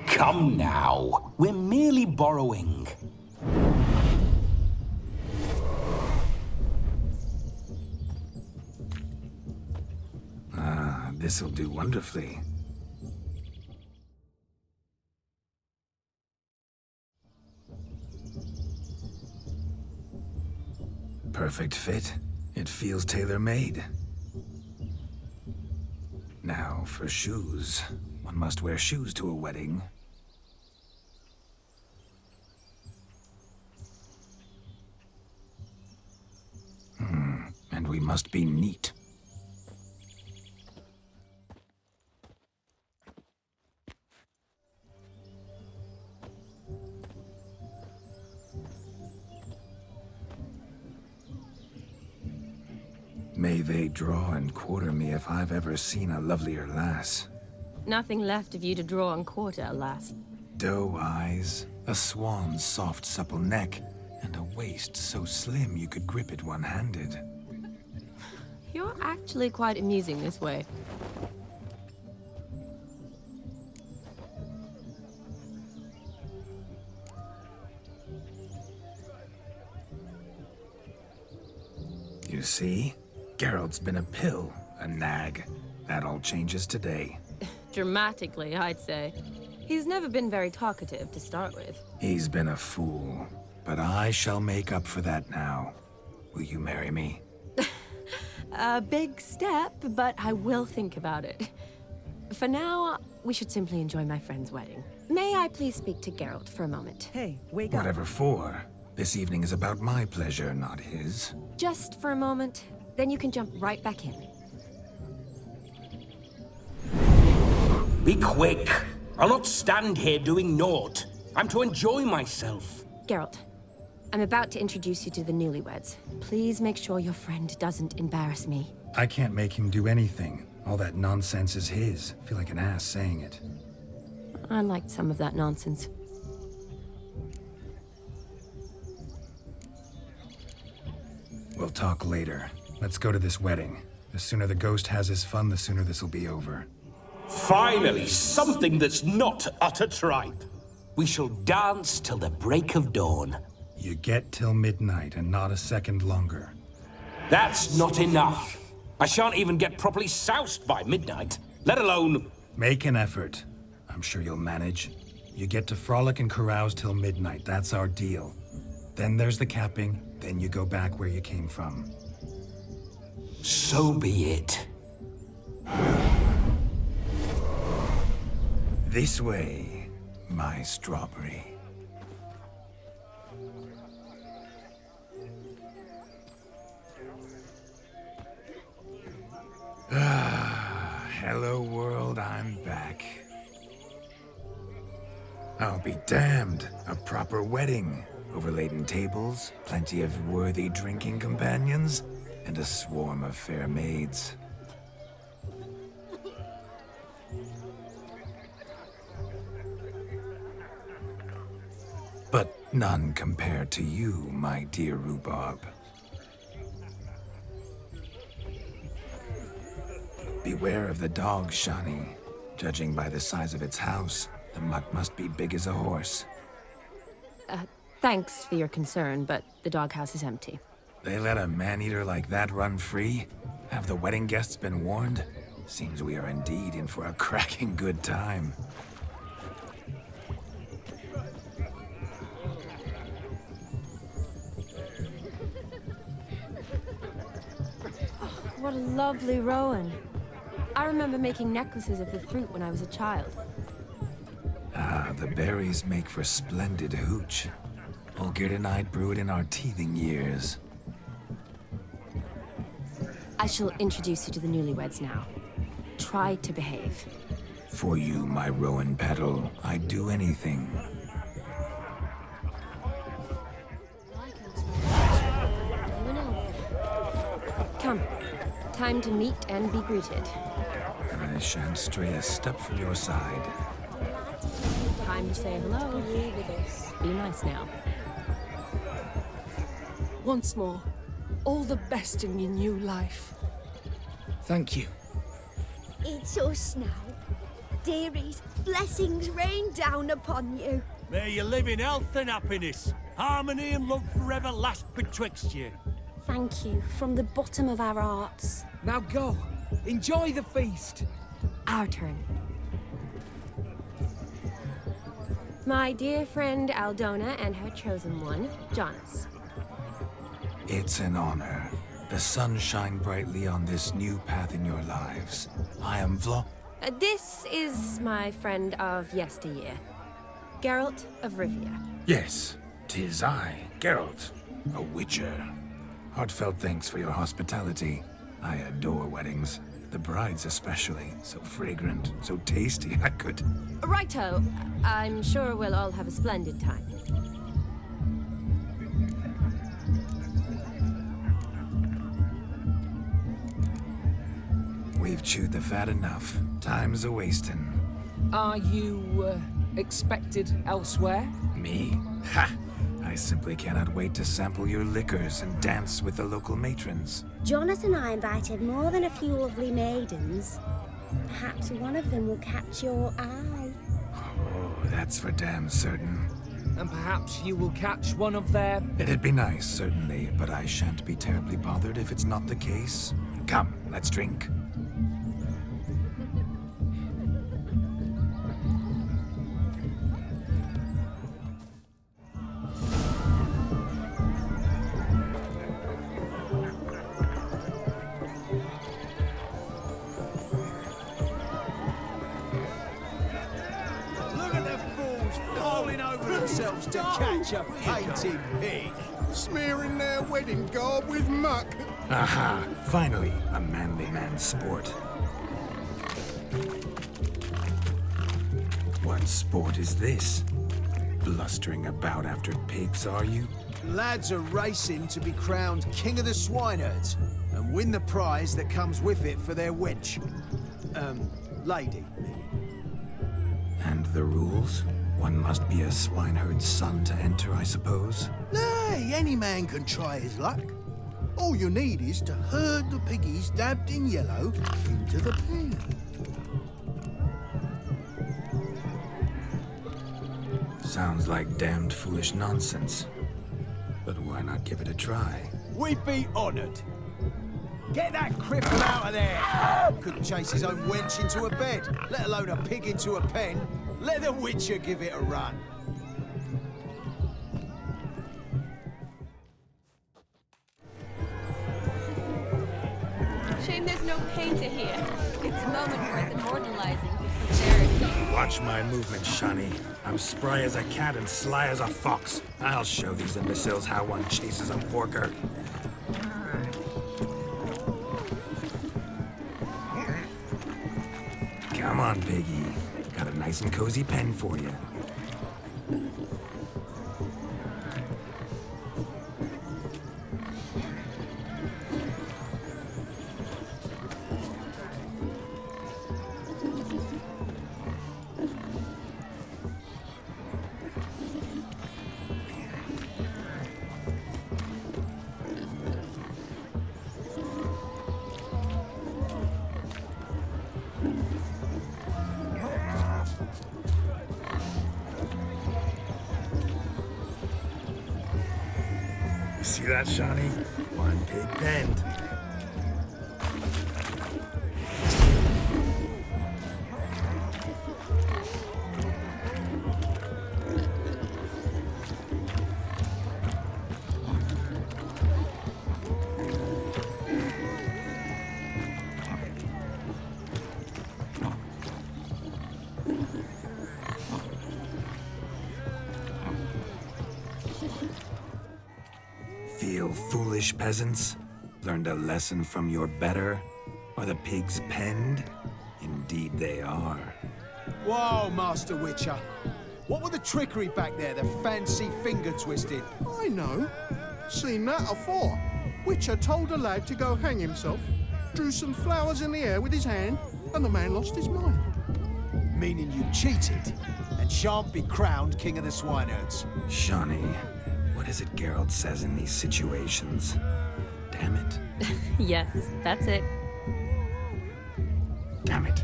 Come now, we're merely borrowing. Ah, this'll do wonderfully. Perfect fit. It feels tailor-made. Now, for shoes. One must wear shoes to a wedding. And we must be neat. May they draw and quarter me if I've ever seen a lovelier lass. Nothing left of you to draw and quarter, alas. Doe eyes, a swan's soft supple neck, and a waist so slim you could grip it one-handed. You're actually quite amusing this way. You see? Geralt's been a pill, a nag. That all changes today. Dramatically, I'd say. He's never been very talkative to start with. He's been a fool, but I shall make up for that now. Will you marry me? A big step, but I will think about it. For now, we should simply enjoy my friend's wedding. May I please speak to Geralt for a moment? Hey, wake up. Whatever for. This evening is about my pleasure, not his. Just for a moment, then you can jump right back in. Be quick. I'll not stand here doing naught. I'm to enjoy myself. Geralt, I'm about to introduce you to the newlyweds. Please make sure your friend doesn't embarrass me. I can't make him do anything. All that nonsense is his. I feel like an ass saying it. I liked some of that nonsense. We'll talk later. Let's go to this wedding. The sooner the ghost has his fun, the sooner this'll be over. Finally, something that's not utter tripe. We shall dance till the break of dawn. You get till midnight and not a second longer. That's not enough. I shan't even get properly soused by midnight, let alone... Make an effort. I'm sure you'll manage. You get to frolic and carouse till midnight. That's our deal. Then there's the capping. Then you go back where you came from. So be it. This way, my strawberry. Hello world, I'm back. I'll be damned. A proper wedding. Overladen tables, plenty of worthy drinking companions, and a swarm of fair maids. But none compared to you, my dear rhubarb. Beware of the dog, Shani. Judging by the size of its house, the mutt must be big as a horse. Thanks for your concern, but the doghouse is empty. They let a man-eater like that run free? Have the wedding guests been warned? Seems we are indeed in for a cracking good time. What a lovely rowan. I remember making necklaces of the fruit when I was a child. Ah, the berries make for splendid hooch. Olgerd and I brewed in our teething years. I shall introduce you to the newlyweds now. Try to behave. For you, my rowan petal, I'd do anything. Come. Time to meet and be greeted. I shan't stray a step from your side. Time to say hello. Be nice now. Once more, all the best in your new life. Thank you. It's us now. Dearies, blessings rain down upon you. May you live in health and happiness. Harmony and love forever last betwixt you. Thank you from the bottom of our hearts. Now go. Enjoy the feast. Our turn. My dear friend Aldona and her chosen one, Jonas. It's an honor. The sun shine brightly on this new path in your lives. I am This is my friend of yesteryear, Geralt of Rivia. Yes, 'tis I, Geralt, a witcher. Heartfelt thanks for your hospitality. I adore weddings. The brides especially. So fragrant, so tasty, I could... Righto. I'm sure we'll all have a splendid time. We've chewed the fat enough. Time's a-wasting. Are you, expected elsewhere? Me? Ha! I simply cannot wait to sample your liquors and dance with the local matrons. Jonas and I invited more than a few lovely maidens. Perhaps one of them will catch your eye. Oh, that's for damn certain. And perhaps you will catch one of their... It'd be nice, certainly, but I shan't be terribly bothered if it's not the case. Come, let's drink. to catch a painted pig. Smearing their wedding garb with muck. Aha! Finally, a manly man's sport. What sport is this? Blustering about after pigs, are you? Lads are racing to be crowned King of the Swineherds and win the prize that comes with it for their wench. Lady. And the rules? One must be a swineherd's son to enter, I suppose? Nay, any man can try his luck. All you need is to herd the piggies dabbed in yellow into the pen. Sounds like damned foolish nonsense. But why not give it a try? We'd be honoured. Get that cripple out of there! Couldn't chase his own wench into a bed, let alone a pig into a pen. Let the Witcher give it a run. Shame there's no painter here. It's a moment worth immortalizing for posterity. Watch my movement, Shani. I'm spry as a cat and sly as a fox. I'll show these imbeciles how one chases a porker. Come on, piggy. Got a nice and cozy pen for you. See that, Shani? One big bend. Feel foolish, peasants? Learned a lesson from your better? Are the pigs penned? Indeed they are. Whoa, Master Witcher. What were the trickery back there, the fancy finger twisted? I know. Seen that afore. Witcher told a lad to go hang himself, drew some flowers in the air with his hand, and the man lost his mind. Meaning you cheated, and shan't be crowned King of the Swineherds. Shani, what is it Geralt says in these situations? Damn it. Yes, that's it. Damn it.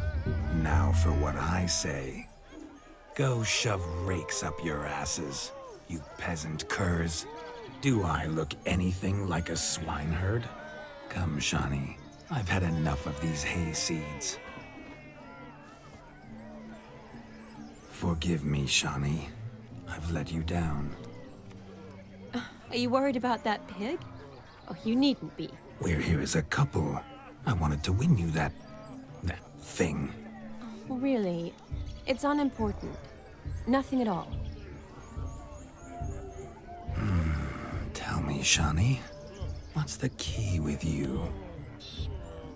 Now for what I say. Go shove rakes up your asses, you peasant curs. Do I look anything like a swineherd? Come, Shani. I've had enough of these hay seeds. Forgive me, Shani. I've let you down. Are you worried about that pig? Oh, you needn't be. We're here as a couple. I wanted to win you that thing. Oh, really? It's unimportant. Nothing at all. Tell me, Shani, what's the key with you?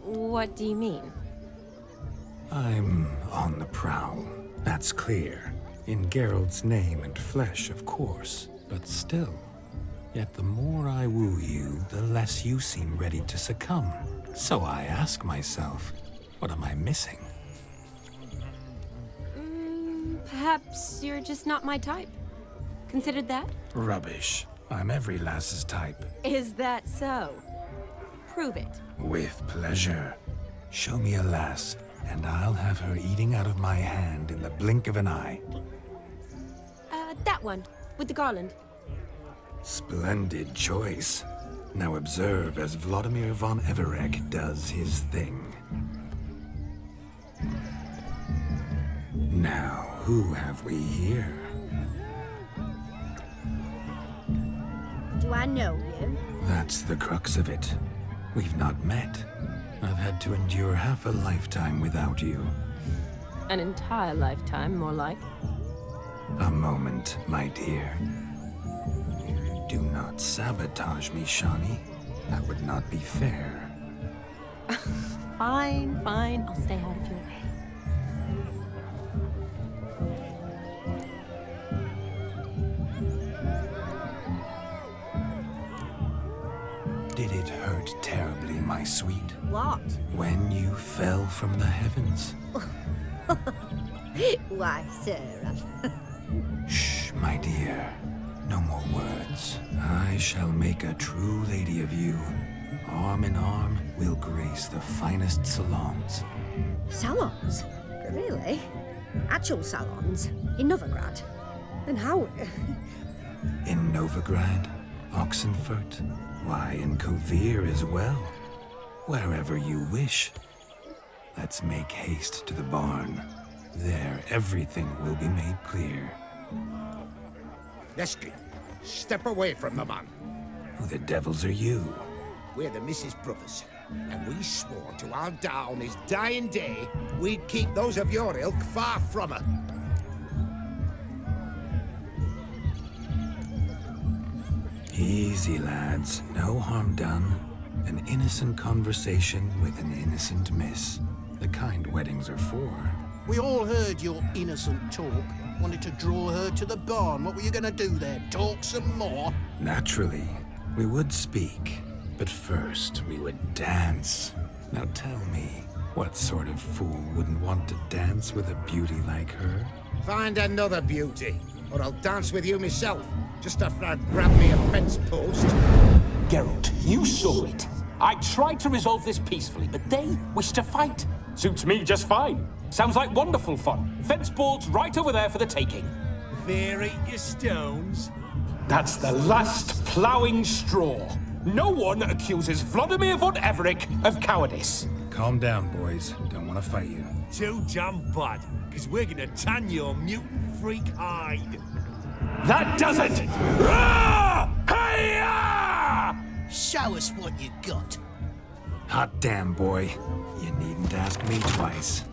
What do you mean? I'm on the prowl. That's clear. In Geralt's name and flesh, of course. But still. Yet the more I woo you, the less you seem ready to succumb. So I ask myself, what am I missing? Perhaps you're just not my type. Considered that? Rubbish. I'm every lass's type. Is that so? Prove it. With pleasure. Show me a lass, and I'll have her eating out of my hand in the blink of an eye. That one, with the garland. Splendid choice. Now observe as Vladimir von Everek does his thing. Now, who have we here? Do I know you? That's the crux of it. We've not met. I've had to endure half a lifetime without you. An entire lifetime, more like. A moment, my dear. not sabotage me, Shawnee. That would not be fair. Fine, fine. I'll stay out of your way. Did it hurt terribly, my sweet? What? When you fell from the heavens? Why, Sarah? Shh, my dear. No more words. I shall make a true lady of you. Arm in arm, we'll grace the finest salons. Salons? Really? Actual salons? In Novigrad? And how? In Novigrad, Oxenfurt, why, in Kovir as well. Wherever you wish. Let's make haste to the barn. There, everything will be made clear. Leslie, step away from the man. Who the devils are you? We're the Mrs. Brothers, and we swore to our Da on his dying day we'd keep those of your ilk far from her. Easy, lads. No harm done. An innocent conversation with an innocent miss. The kind weddings are for. We all heard your innocent talk. Wanted to draw her to the barn. What were you gonna do there? Talk some more? Naturally, we would speak. But first, we would dance. Now tell me, what sort of fool wouldn't want to dance with a beauty like her? Find another beauty, or I'll dance with you myself, just after I've grabbed me a fence post. Geralt, you saw it. I tried to resolve this peacefully, but they wish to fight. Suits me just fine. Sounds like wonderful fun. Fence boards right over there for the taking. There ain't your stones. That's the last ploughing straw. No one accuses Vladimir von Everett of cowardice. Calm down, boys. Don't want to fight you. Too damn bad, because we're gonna tan your mutant freak hide. That does it! Rah! Hi-ya! Show us what you got. Hot damn, boy. You needn't ask me twice.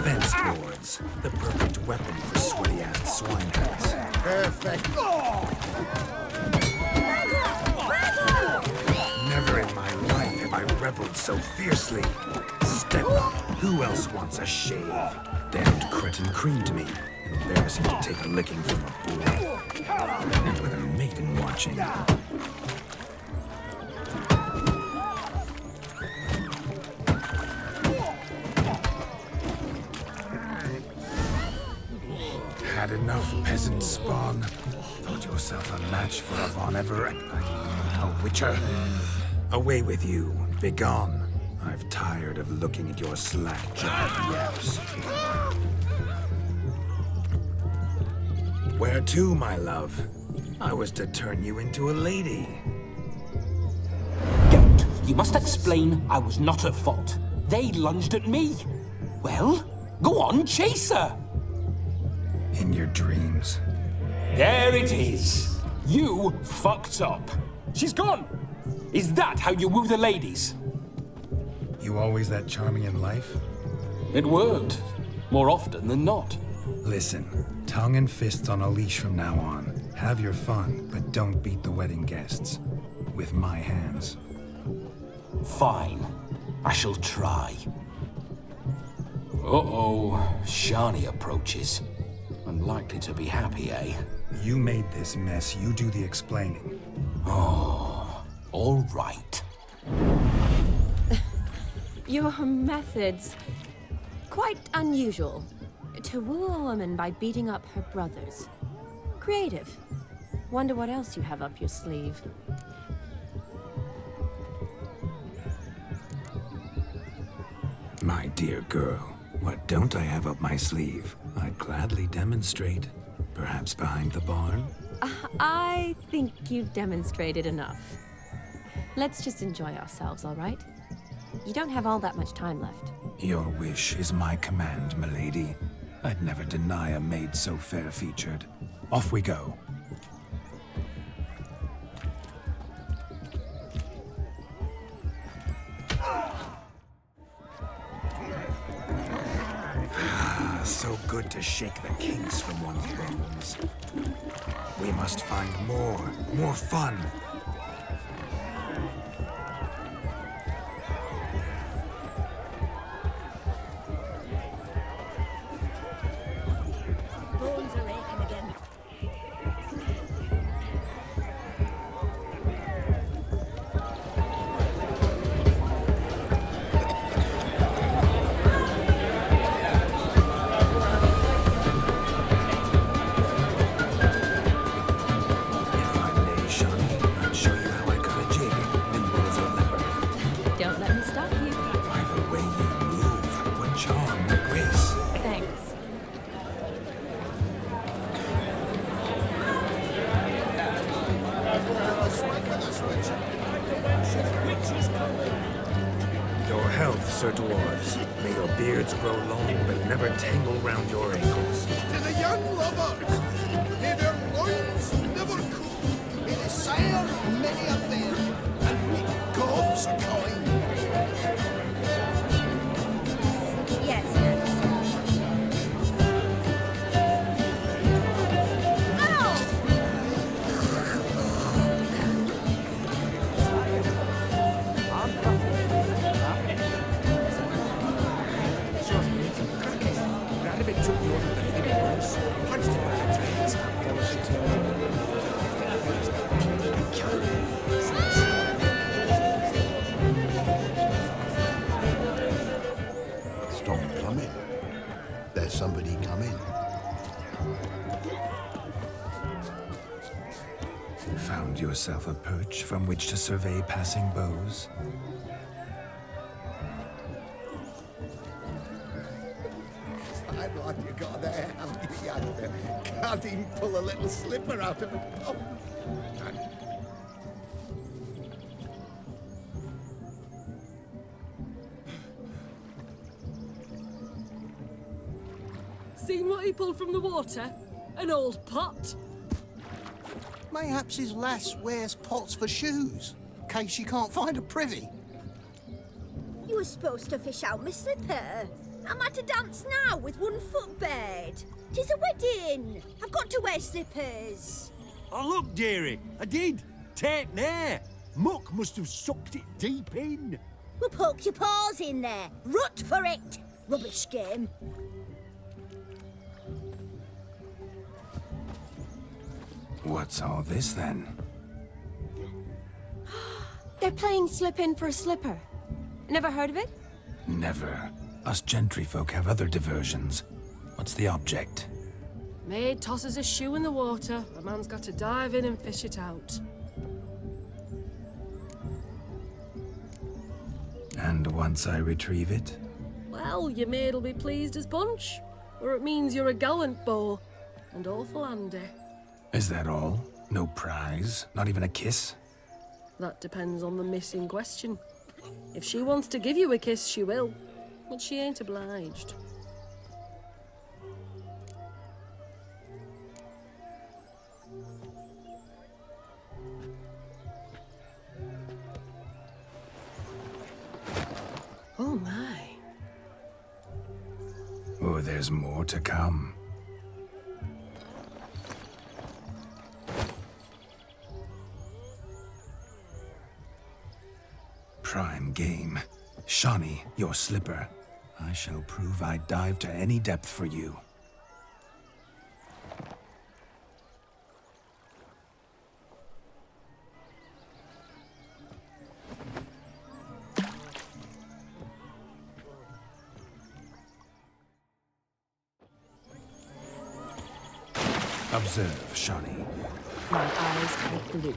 Fence boards. The perfect weapon for sweaty-ass swineheads. Perfect. Never in my life have I reveled so fiercely. Step up. Who else wants a shave? Damned cretin creamed me. Embarrassing to take a licking from a boy. And with a maiden watching. Had enough, peasant spawn. Thought yourself a match for a Von Everett. A witcher. Away with you. Begone. I've tired of looking at your slack-jawed yaps. Where to, my love? I was to turn you into a lady. Geralt, you must explain I was not at fault. They lunged at me. Well, go on, chase her. In your dreams. There it is. You fucked up. She's gone. Is that how you woo the ladies? You always that charming in life? It worked. More often than not. Listen, tongue and fists on a leash from now on. Have your fun, but don't beat the wedding guests. With my hands. Fine. I shall try. Uh-oh. Shani approaches. Unlikely to be happy, eh? You made this mess. You do the explaining. Oh, all right. Your methods, quite unusual. To woo a woman by beating up her brothers. Creative. Wonder what else you have up your sleeve. My dear girl, what don't I have up my sleeve? I'd gladly demonstrate. Perhaps behind the barn? I think you've demonstrated enough. Let's just enjoy ourselves, all right? You don't have all that much time left. Your wish is my command, milady. I'd never deny a maid so fair-featured. Off we go. good to shake the kinks from one's bones. We must find more fun. Bones are aching again. Don't let me stop you. By the way you move, what charm, what grace. Thanks. Your health, Sir Dwarves. May your beards grow long, but never tangle round your ankles. To the young lovers, may their loins never cool. May they sire many a bear, and make gobs of coin. Yes, Stop plumbing. There's somebody coming. Found yourself a perch from which to survey passing bows? Fine one you got there, haven't you, youngster? Can't even pull a little slipper out of a pump. Seen what he pulled from the water? An old pot. Mayhaps his lass wears pots for shoes, in case she can't find a privy. you were supposed to fish out my slipper. I'm at a dance now with one foot bared. 'Tis a wedding. I've got to wear slippers. Oh, look, dearie, I did. Take there. Muck must have sucked it deep in. Well, poke your paws in there. Rut for it. Rubbish game. What's all this then? They're playing slip in for a slipper. Never heard of it? Never. Us gentry folk have other diversions. What's the object? Maid tosses a shoe in the water. A man's got to dive in and fish it out. And once I retrieve it? Well, your maid'll be pleased as punch. Or it means you're a gallant beau. And awful handy. Is that all? No prize? Not even a kiss? That depends on the miss in question. If she wants to give you a kiss, she will. But she ain't obliged. Oh my. Oh, there's more to come. Prime game. Shawnee, your slipper. I shall prove I dive to any depth for you. Observe, Shawnee. My eyes are glued.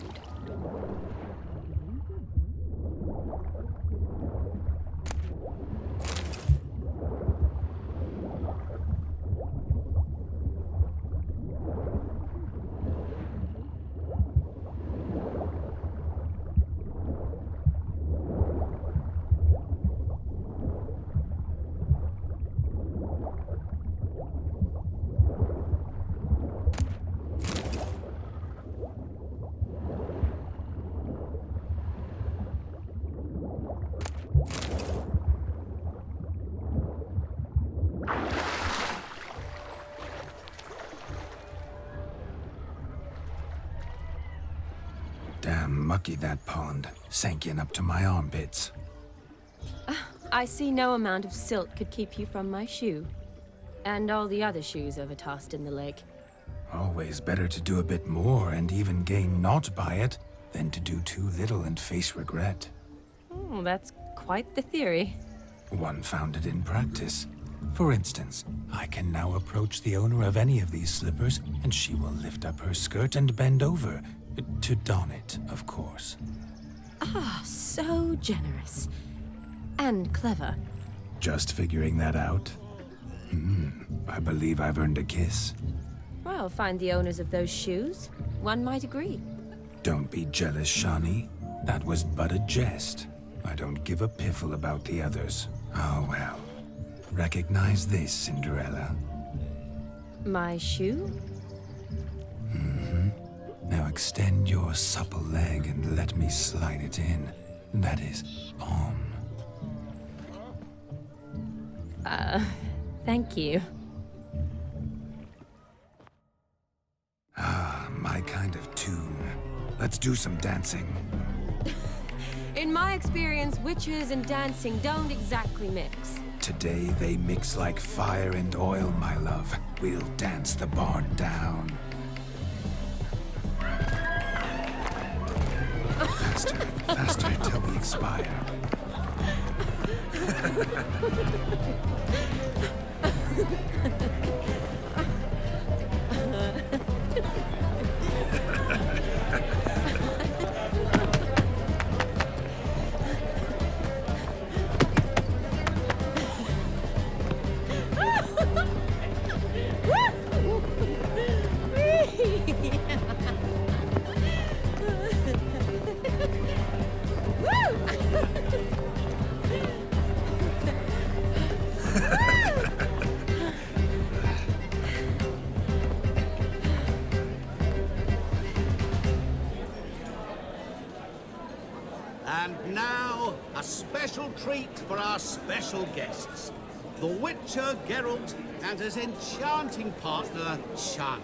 Mucky that pond. Sank in up to my armpits. I see no amount of silt could keep you from my shoe. And all the other shoes overtossed in the lake. Always better to do a bit more and even gain naught by it than to do too little and face regret. Oh, that's quite the theory. One founded in practice. For instance, I can now approach the owner of any of these slippers, and she will lift up her skirt and bend over. To don it, of course. Ah, so generous. And clever. Just figuring that out? I believe I've earned a kiss. Well, find the owners of those shoes. One might agree. Don't be jealous, Shani. That was but a jest. I don't give a piffle about the others. Oh well. Recognize this, Cinderella. My shoe? Now extend your supple leg and let me slide it in. That is, on. Thank you. Ah, my kind of tune. Let's do some dancing. In my experience, witches and dancing don't exactly mix. Today they mix like fire and oil, my love. We'll dance the barn down. Faster, faster till we expire. And now, a special treat for our special guests. The Witcher Geralt and his enchanting partner, Shani.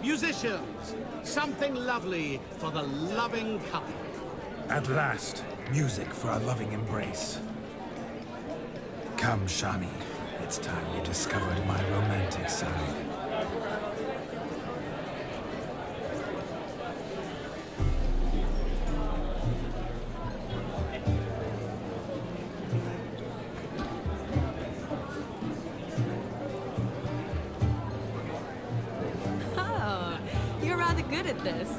Musicians, something lovely for the loving couple. At last, music for a loving embrace. Come, Shani. It's time you discovered my romantic side. Oh, you're rather good at this.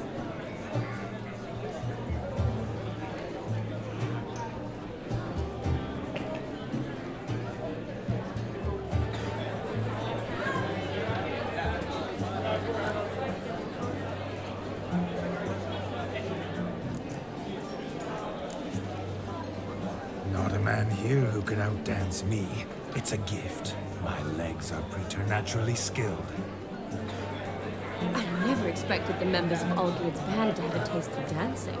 Not a man here who could outdance me. It's a gift. My legs are preternaturally skilled. I never expected the members of Olgierd's band to have a taste for dancing.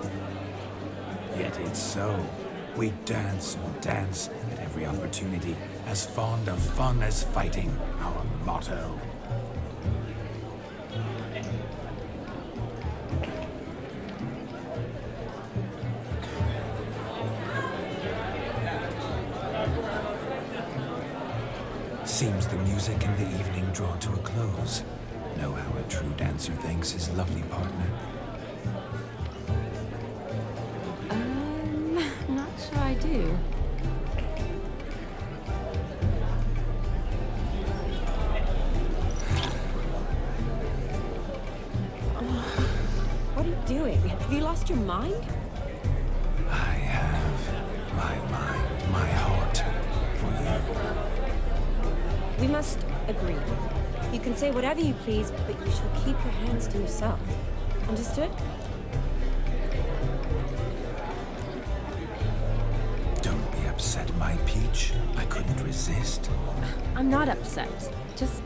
Yet it's so. We dance and dance at every opportunity, as fond of fun as fighting, our motto. Seems the music and the evening draw to a close. Know how a true dancer thanks his lovely partner? Not sure I do. What are you doing? Have you lost your mind? I have my mind, my heart for you. We must agree. You can say whatever you please, but you shall keep your hands to yourself. Understood? Don't be upset, my peach. I couldn't resist. I'm not upset. Just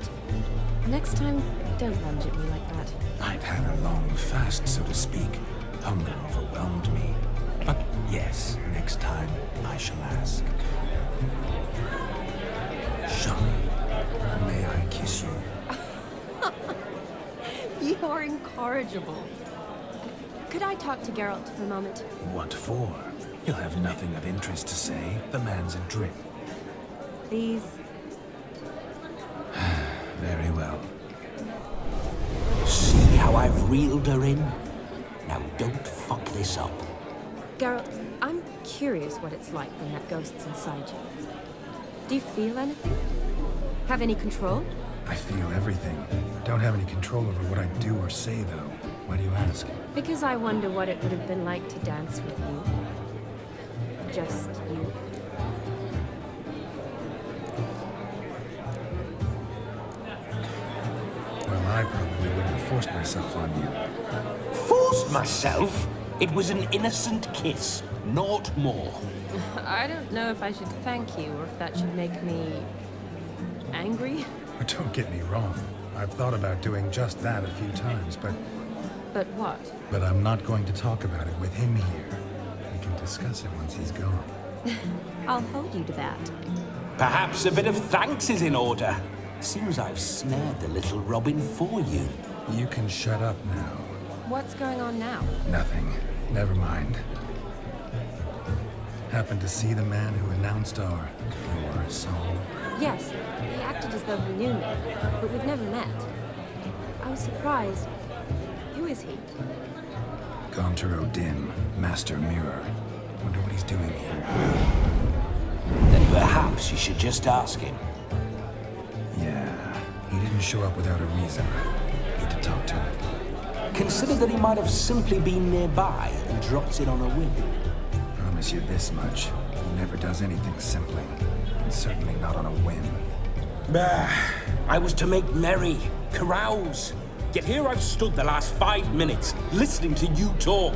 next time, don't lunge at me like that. I'd had a long fast, so to speak. Hunger overwhelmed me. But yes, next time I shall ask. Shani, may I kiss you? You're incorrigible. Could I talk to Geralt for a moment? What for? He'll have nothing of interest to say. The man's a drip. Please? Very well. See how I've reeled her in? Now don't fuck this up. Geralt, I'm curious what it's like when that ghost's inside you. Do you feel anything? Have any control? I feel everything. Don't have any control over what I do or say, though. Why do you ask? Because I wonder what it would have been like to dance with you. Just you. Well, I probably wouldn't have forced myself on you. Forced myself? It was an innocent kiss, not more. I don't know if I should thank you or if that should make me angry. Don't get me wrong. I've thought about doing just that a few times, but... But what? But I'm not going to talk about it with him here. We can discuss it once he's gone. I'll hold you to that. Perhaps a bit of thanks is in order. Seems I've snared the little robin for you. You can shut up now. What's going on now? Nothing. Never mind. Happened to see the man who announced your song? Yes, he acted as though he knew me, but we've never met. I was surprised. Who is he? Gonter Odin, Master Mirror. Wonder what he's doing here. Then perhaps you should just ask him. Yeah, he didn't show up without a reason. Need to talk to him. Consider that he might have simply been nearby and dropped in on a whim. Promise you this much. He never does anything simply. And certainly not on a whim. Bah, I was to make merry, carouse. Yet here I've stood the last 5 minutes, listening to you talk.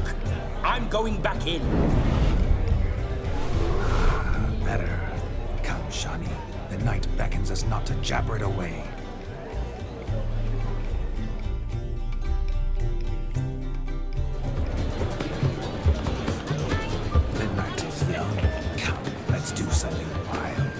I'm going back in. Better. Come, Shani. The night beckons us not to jabber it away. The night is young. Come, let's do something wild.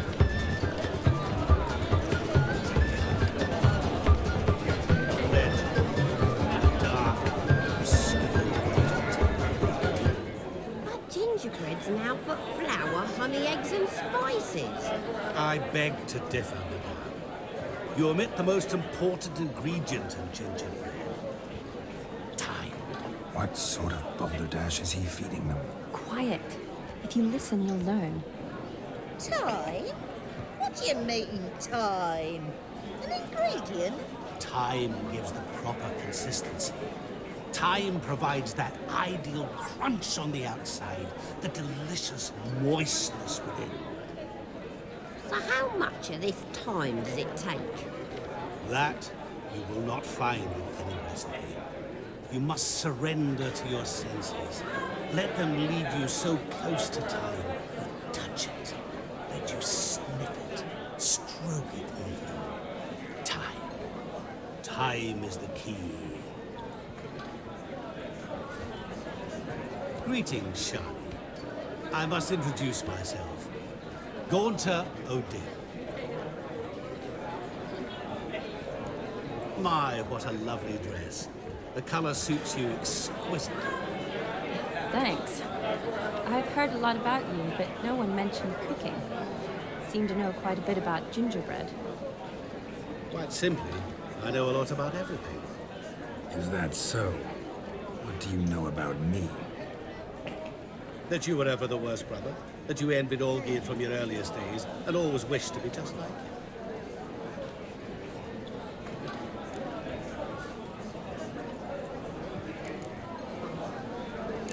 Gingerbread's now but flour, honey, eggs and spices. I beg to differ, madame. You omit the most important ingredient in gingerbread. Time. What sort of balderdash is he feeding them? Quiet. If you listen, you'll learn. Time? What do you mean, time? An ingredient? Time gives the proper consistency. Time provides that ideal crunch on the outside, the delicious moistness within. So how much of this time does it take? That you will not find in any recipe. You must surrender to your senses. Let them lead you so close to time. Touch it. Let you sniff it. Stroke it even. Time. Time is the key. Greetings, Shani. I must introduce myself. Gaunter Odin. My, what a lovely dress. The color suits you exquisitely. Thanks. I've heard a lot about you, but no one mentioned cooking. Seem to know quite a bit about gingerbread. Quite simply, I know a lot about everything. Is that so? What do you know about me? That you were ever the worst brother, that you envied Olgierd from your earliest days, and always wished to be just like him.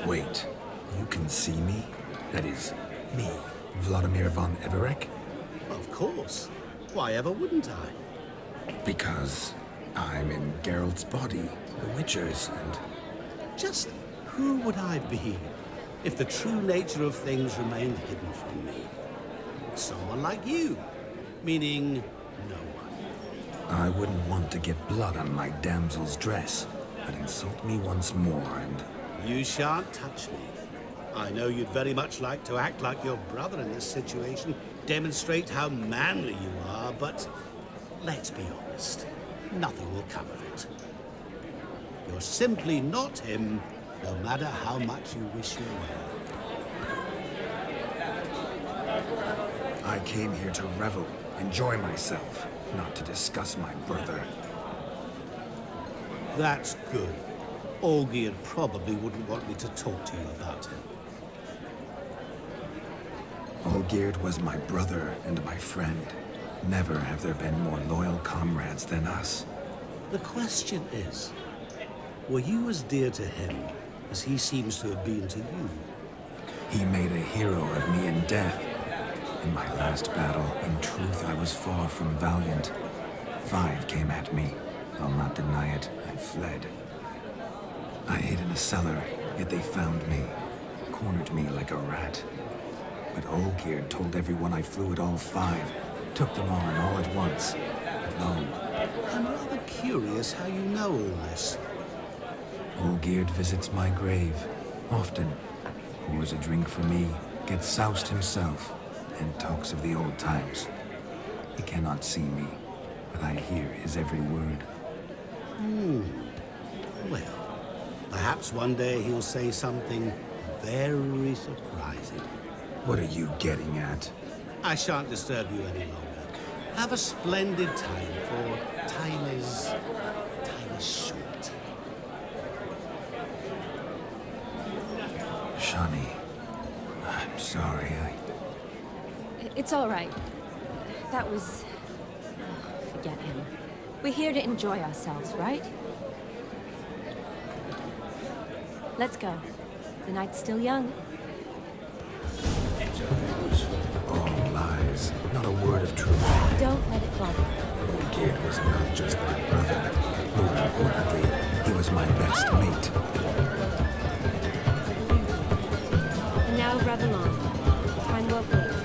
Wait, you can see me? That is, me, Vladimir von Everek? Of course. Why ever wouldn't I? Because I'm in Geralt's body, the Witcher's, and... Just who would I be if the true nature of things remained hidden from me? Someone like you, meaning no one. I wouldn't want to get blood on my damsel's dress, but insult me once more and... You shan't touch me. I know you'd very much like to act like your brother in this situation, demonstrate how manly you are, but let's be honest, nothing will come of it. You're simply not him, no matter how much you wish you were. I came here to revel, enjoy myself, not to discuss my brother. That's good. Olgierd probably wouldn't want me to talk to you about him. Olgierd was my brother and my friend. Never have there been more loyal comrades than us. The question is, were you as dear to him as he seems to have been to you? He made a hero of me in death. In my last battle, in truth, I was far from valiant. 5 came at me. I'll not deny it, I fled. I hid in a cellar, yet they found me, cornered me like a rat. But Olgierd told everyone I flew at all 5, took them on all at once, alone. I'm rather curious how you know all this. Olgierd visits my grave, often. Pours a drink for me, gets soused himself, and talks of the old times. He cannot see me, but I hear his every word. Well, perhaps one day he'll say something very surprising. What are you getting at? I shan't disturb you any longer. Have a splendid time, for time is short. Shani, I'm sorry, It's all right. That was... forget him. We're here to enjoy ourselves, right? Let's go. The night's still young. All lies, not a word of truth. Don't let it bother you. Olgierd was not just my brother. More importantly, he was my best mate. And now revel on. Time well played.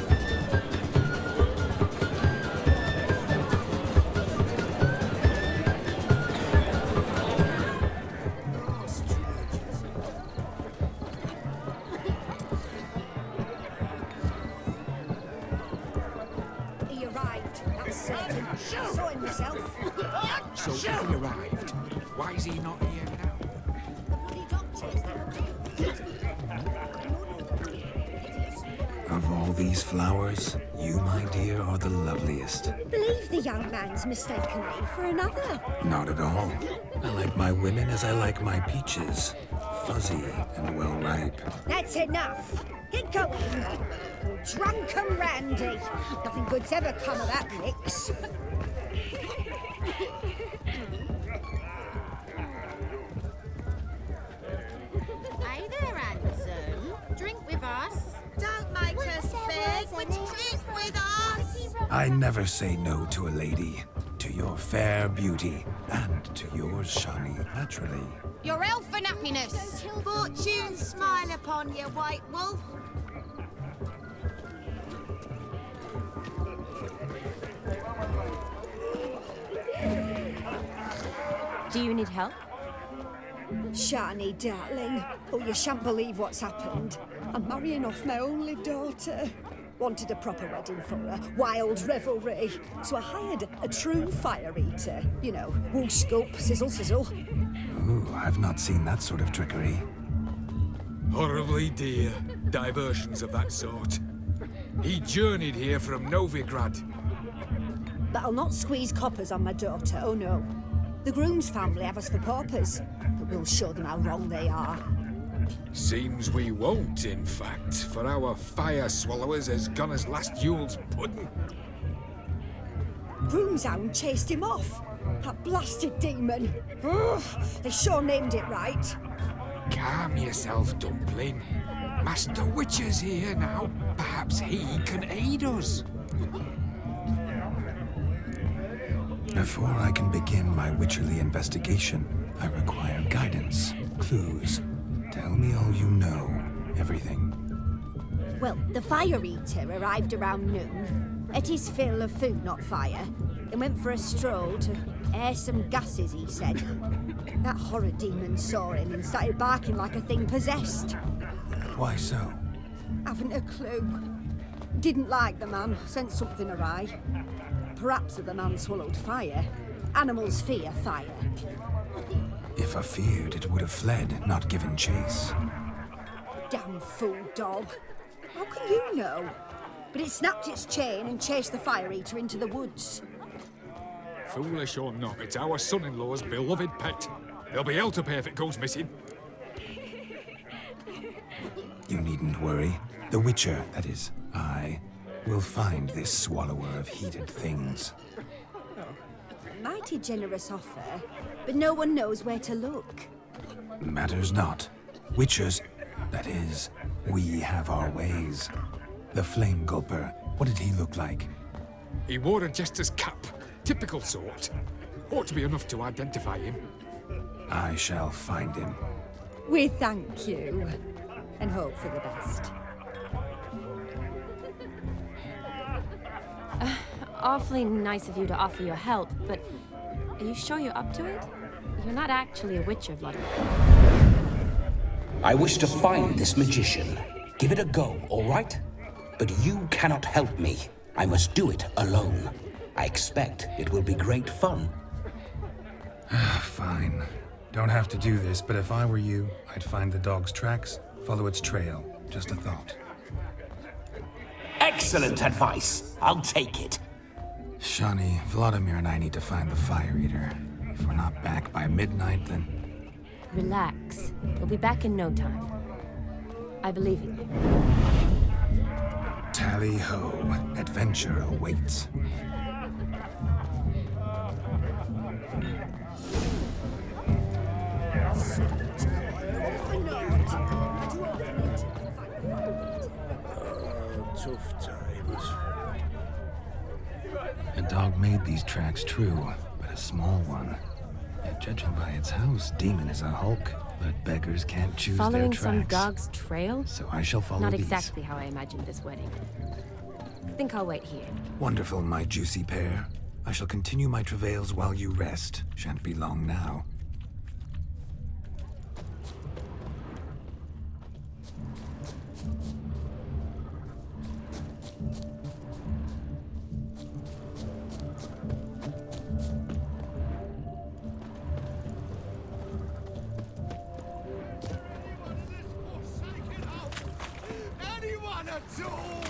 He arrived, that's certain. I saw him myself. So he arrived. Why is he not here now? Of all these flowers, you, my dear, are the loveliest. Believe the young man's mistaken me for another. Not at all. I like my women as I like my peaches. Fuzzy and well ripe. That's enough. Get going. You're drunk and randy. Nothing good's ever come of that mix. Hey there, handsome. Drink with us. Don't make us beg, but drink with us. I never say no to a lady. To your fair beauty. And to yours, Shani, naturally. Your elf and happiness. Fortune smile upon you, white wolf. Do you need help? Shani, darling. Oh, you shan't believe what's happened. I'm marrying off my only daughter. Wanted a proper wedding for her, wild revelry. So I hired a true fire eater. You know, whoosh, scoop, sizzle, sizzle. Ooh, I've not seen that sort of trickery. Horribly dear diversions of that sort. He journeyed here from Novigrad. But I'll not squeeze coppers on my daughter, oh no. The groom's family have us for paupers, but we'll show them how wrong they are. Seems we won't, in fact, for our fire swallowers has gone as last Yule's pudding. Groom's hound chased him off. That blasted demon. Ugh, they sure named it right. Calm yourself, Dumpling. Master Witcher's here now. Perhaps he can aid us. Before I can begin my witcherly investigation, I require guidance, clues. Tell me all you know, everything. Well, the fire eater arrived around noon. Ate his fill of food, not fire. Then went for a stroll to air some gases, he said. That horror demon saw him and started barking like a thing possessed. Why so? Haven't a clue. Didn't like the man, sent something awry. Perhaps the man swallowed fire. Animals fear fire. If I feared, it would have fled, not given chase. Damn fool dog. How can you know? But it snapped its chain and chased the fire eater into the woods. Foolish or not, it's our son-in-law's beloved pet. There'll be hell to pay if it goes missing. You needn't worry. The Witcher, that is, I, will find this swallower of heated things. Mighty generous offer, but no one knows where to look. Matters not. Witchers, that is, we have our ways. The Flame Gulper, what did he look like? He wore a jester's cap. Typical sort. Ought to be enough to identify him. I shall find him. We thank you, and hope for the best. Awfully nice of you to offer your help, but are you sure you're up to it? You're not actually a witcher, Vladimir. I wish to find this magician. Give it a go, all right? But you cannot help me. I must do it alone. I expect it will be great fun. Fine. Don't have to do this, but if I were you, I'd find the dog's tracks, follow its trail. Just a thought. Excellent advice. I'll take it. Shani, Vladimir and I need to find the fire eater. If we're not back by midnight, then... Relax. We'll be back in no time. I believe in you. Tally-ho. Adventure awaits. Tough times. A dog made these tracks true, but a small one. Yet judging by its house, Demon is a hulk, but beggars can't choose Following their some tracks. dog's trail? So I shall follow Not these. exactly how I imagined this wedding. I think I'll wait here. Wonderful, my juicy pair. I shall continue my travails while you rest. Shan't be long now. Anyone at all?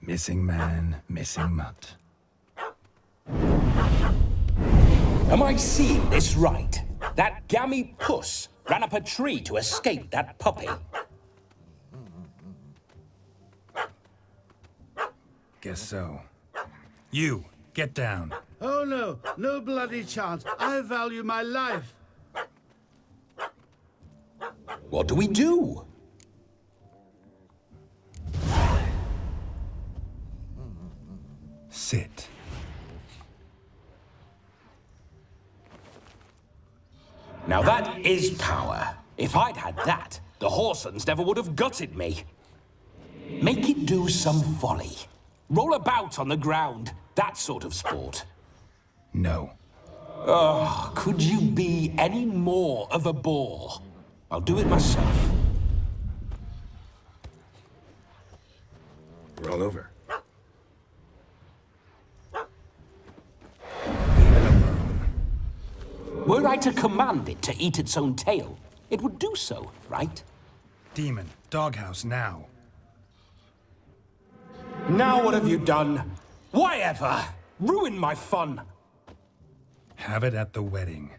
Missing man, missing mutt. Am I seeing this right? That gammy puss ran up a tree to escape that puppy. Guess so. You, get down. Oh no, no bloody chance. I value my life. What do we do? Sit. Now that is power. If I'd had that, the Horsons never would have gutted me. Make it do some folly. Roll about on the ground. That sort of sport. No. Oh, could you be any more of a bore? I'll do it myself. Roll over. Were I to command it to eat its own tail, it would do so, right? Demon, doghouse now. Now what have you done? Why ever? Ruin my fun. Have it at the wedding.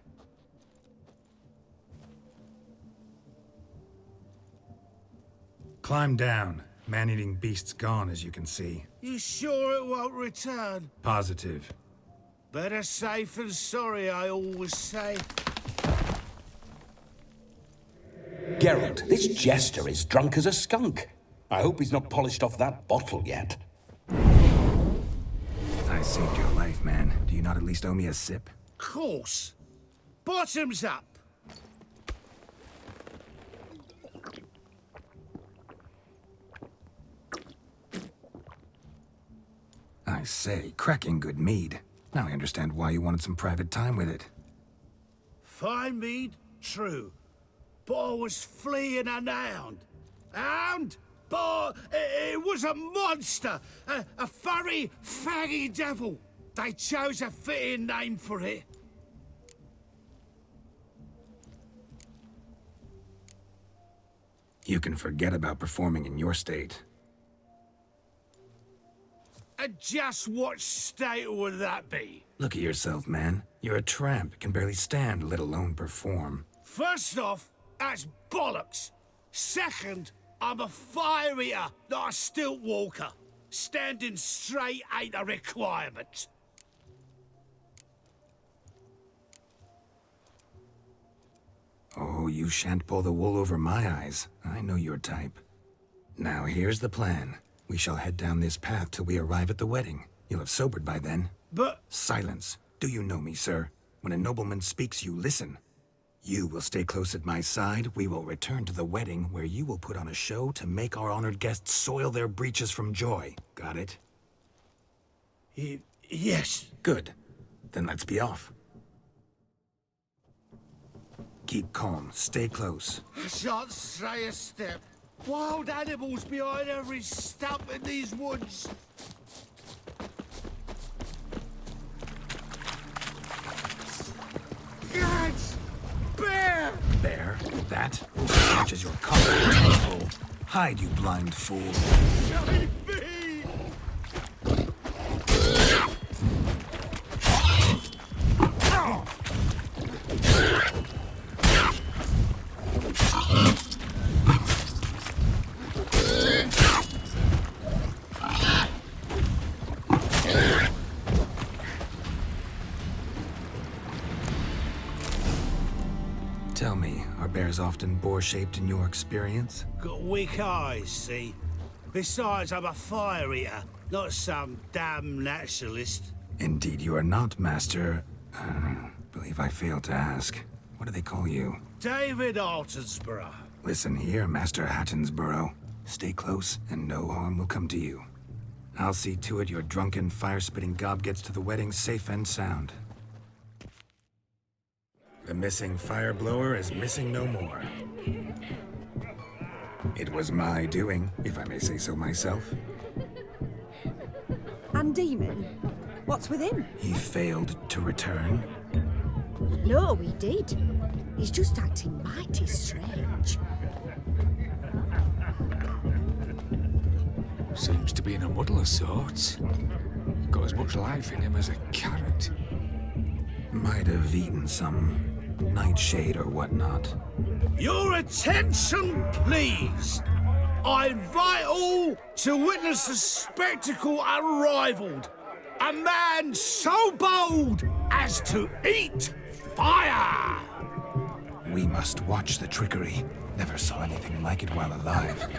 Climb down. Man-eating beast's gone, as you can see. You sure it won't return? Positive. Better safe than sorry, I always say. Geralt, this jester is drunk as a skunk. I hope he's not polished off that bottle yet. I saved your life, man. Do you not at least owe me a sip? Course. Bottoms up. I say, cracking good mead. Now I understand why you wanted some private time with it. Fine mead, true. Boy was fleeing an hound. Hound? Boy, it was a monster. A furry, faggy devil. They chose a fitting name for it. You can forget about performing in your state. And just what state would that be? Look at yourself, man. You're a tramp, can barely stand, let alone perform. First off, that's bollocks. Second, I'm a fire eater, not a stilt walker. Standing straight ain't a requirement. Oh, you shan't pull the wool over my eyes. I know your type. Now, here's the plan. We shall head down this path till we arrive at the wedding. You'll have sobered by then. But... Silence. Do you know me, sir? When a nobleman speaks, you listen. You will stay close at my side. We will return to the wedding, where you will put on a show to make our honored guests soil their breeches from joy. Got it? Yes. Good. Then let's be off. Keep calm. Stay close. I shan't stray a step. Wild animals behind every stump in these woods. Gads! Bear! Bear? That? Matches your collar. Hide, you blind fool. Save me! Tell me, are bears often boar-shaped in your experience? Got weak eyes, see? Besides, I'm a fire eater, not some damn naturalist. Indeed you are not, Master... believe I failed to ask. What do they call you? David Altonsborough. Listen here, Master Hattonsborough. Stay close, and no harm will come to you. I'll see to it your drunken, fire-spitting gob gets to the wedding safe and sound. The missing fire blower is missing no more. It was my doing, if I may say so myself. And Demon? What's with him? He failed to return. No, he did. He's just acting mighty strange. Seems to be in a muddle of sorts. Got as much life in him as a carrot. Might have eaten some nightshade or whatnot. Your attention, please! I invite all to witness a spectacle unrivaled. A man so bold as to eat fire! We must watch the trickery. Never saw anything like it while alive.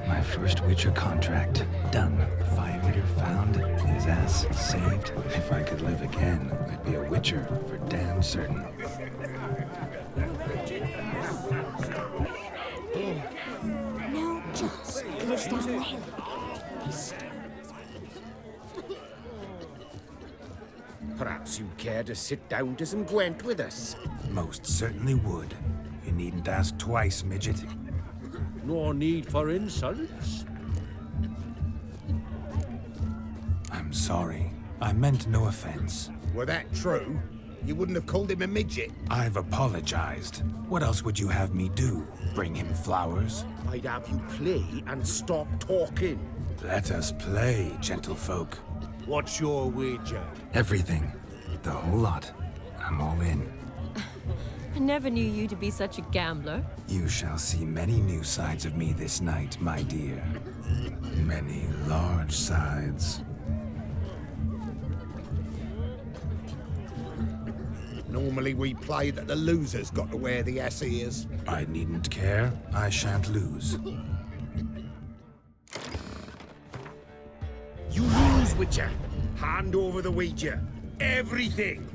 My first Witcher contract. Done. Fire eater found. His ass saved. If I could live again, I'd be a Witcher for damn certain. No, just lives down the hill. Perhaps you'd care to sit down to some Gwent with us. Most certainly would. You needn't ask twice, midget. No need for insults. I'm sorry. I meant no offense. Were that true, you wouldn't have called him a midget. I've apologized. What else would you have me do? Bring him flowers? I'd have you play and stop talking. Let us play, gentlefolk. What's your wager? Everything. The whole lot. I'm all in. I never knew you to be such a gambler. You shall see many new sides of me this night, my dear. Many large sides. Normally we play that the loser's got to wear the ass ears. I needn't care. I shan't lose. You lose, Witcher. Hand over the wager. Everything.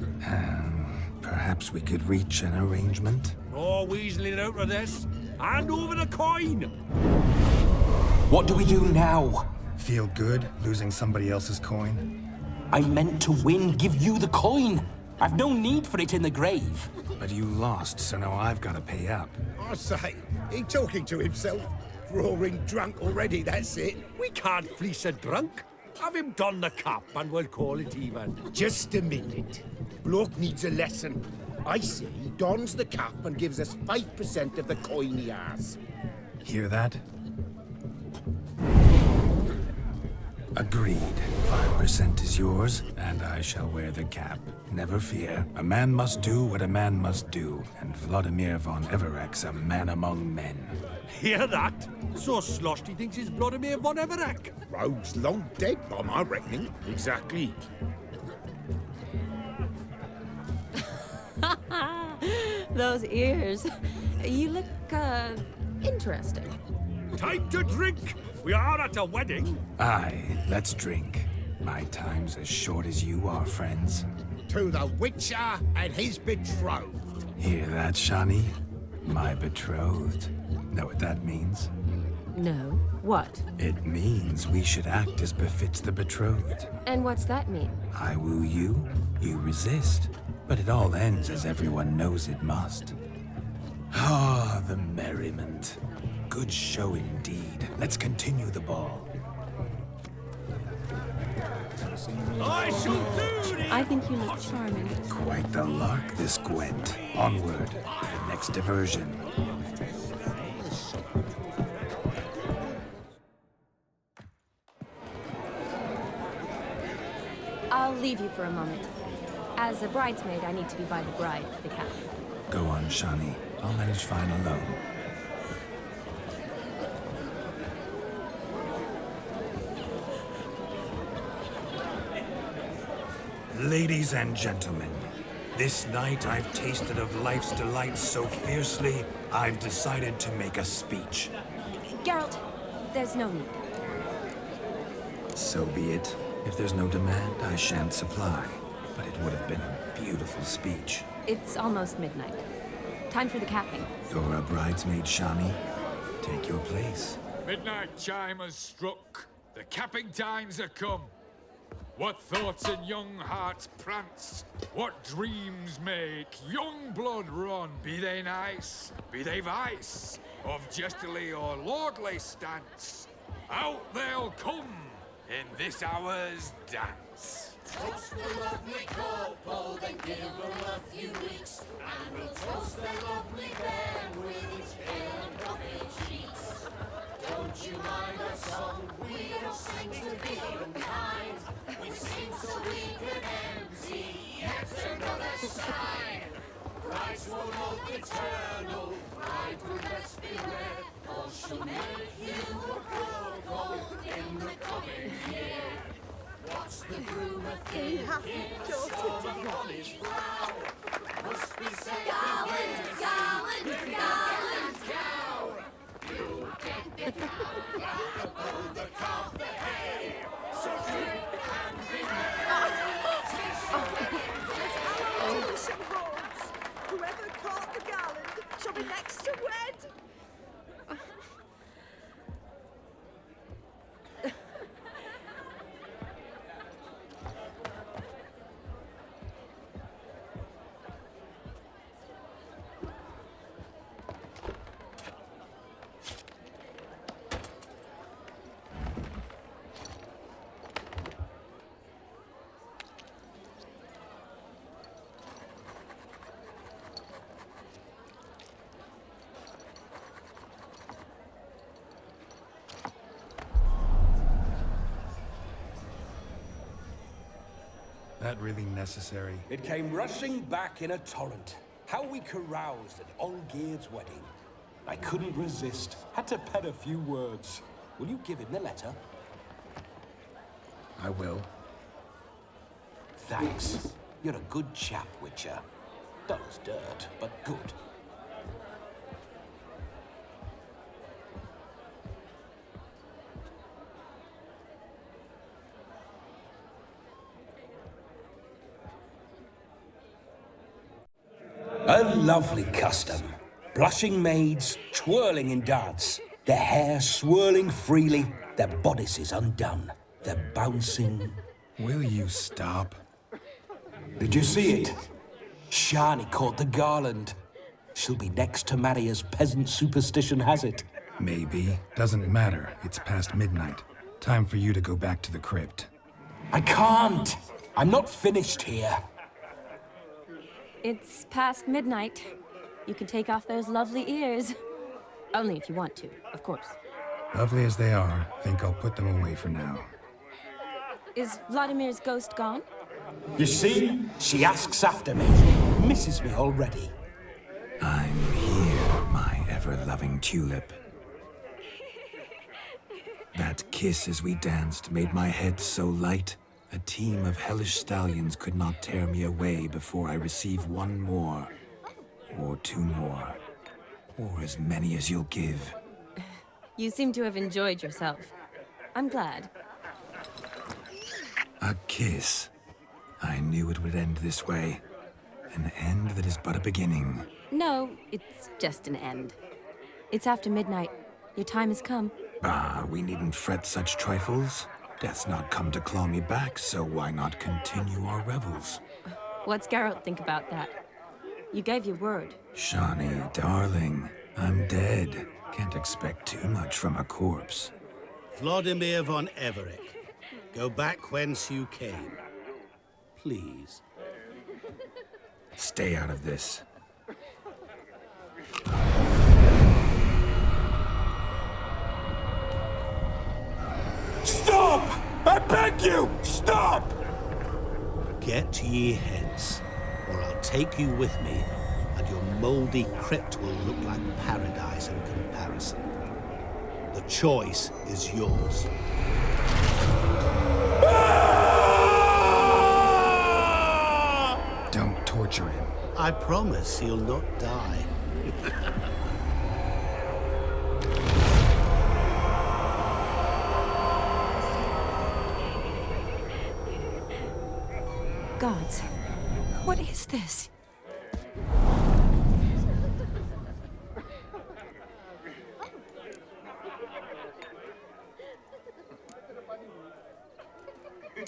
Perhaps we could reach an arrangement? No weaseling out of this. Hand over the coin. What do we do now? Feel good losing somebody else's coin? I meant to win, give you the coin. I've no need for it in the grave. But you lost, so now I've got to pay up. I say, he talking to himself. Roaring drunk already, that's it. We can't fleece a drunk. Have him don the cap and we'll call it even. Just a minute. Bloke needs a lesson. I say he dons the cap and gives us 5% of the coin he has. Hear that? Agreed. 5% is yours, and I shall wear the cap. Never fear. A man must do what a man must do, and Vladimir von Everek's a man among men. Hear that? So sloshed he thinks he's Vladimir von Everek. Rogue's long dead, by my reckoning. Exactly. Those ears. You look, interesting. Time to drink! We are at a wedding. Aye, let's drink. My time's as short as you are, friends. To the Witcher and his betrothed. Hear that, Shani? My betrothed. Know what that means? No. What? It means we should act as befits the betrothed. And what's that mean? I woo you, you resist. But it all ends as everyone knows it must. Ah, the merriment. Good show indeed. Let's continue the ball. I shall do this! I think you look charming. Quite the lark, this Gwent. Onward. The next diversion. I'll leave you for a moment. As a bridesmaid, I need to be by the bride for the captain. Go on, Shani. I'll manage fine alone. Ladies and gentlemen, this night I've tasted of life's delights so fiercely, I've decided to make a speech. Geralt, there's no need. So be it. If there's no demand, I shan't supply. But it would have been a beautiful speech. It's almost midnight. Time for the capping. You're a bridesmaid, Shani. Take your place. Midnight chime has struck. The capping times are come. What thoughts in young hearts prance? What dreams make young blood run? Be they nice, be they vice, of jestly or lordly stance, out they'll come in this hour's dance. Toast the lovely couple, then give them a few weeks, and we'll toast their lovely bear with its pale and puffy cheeks. Don't you mind our song? We don't sing to be unkind. We sing so we can empty yet another shrine. Christ will look eternal, bride will best beware, or she'll make you a go in the coming year. What's the groom a thing? On his brow must be said. Garland, garland, garland, cow. You get the cow, above the calf, the hay. So drink and be merry. Tradition holds. Whoever caught the garland shall be next to wed. that really necessary? It came rushing back in a torrent. How we caroused at Olgierd's wedding. I couldn't resist. Had to pen a few words. Will you give him the letter? I will. Thanks. You're a good chap, Witcher. Dull as dirt, but good. A lovely custom. Blushing maids, twirling in dance. Their hair swirling freely, their bodices undone. They're bouncing. Will you stop? Did you see it? Shani caught the garland. She'll be next to marry as peasant superstition has it. Maybe. Doesn't matter. It's past midnight. Time for you to go back to the crypt. I can't. I'm not finished here. It's past midnight. You can take off those lovely ears. Only if you want to, of course. Lovely as they are, think I'll put them away for now. Is Vladimir's ghost gone? You see? She asks after me. Misses me already. I'm here, my ever-loving tulip. That kiss as we danced made my head so light. A team of hellish stallions could not tear me away before I receive one more. Or two more. Or as many as you'll give. You seem to have enjoyed yourself. I'm glad. A kiss. I knew it would end this way. An end that is but a beginning. No, it's just an end. It's after midnight. Your time has come. Ah, we needn't fret such trifles. Death's not come to claw me back, so why not continue our revels? What's Geralt think about that? You gave your word. Shani, darling, I'm dead. Can't expect too much from a corpse. Vladimir von Everett, go back whence you came. Please. Stay out of this. Stop! I beg you! Stop! Get ye hence, or I'll take you with me, and your moldy crypt will look like paradise in comparison. The choice is yours. Don't torture him. I promise he'll not die. Gods, what is this?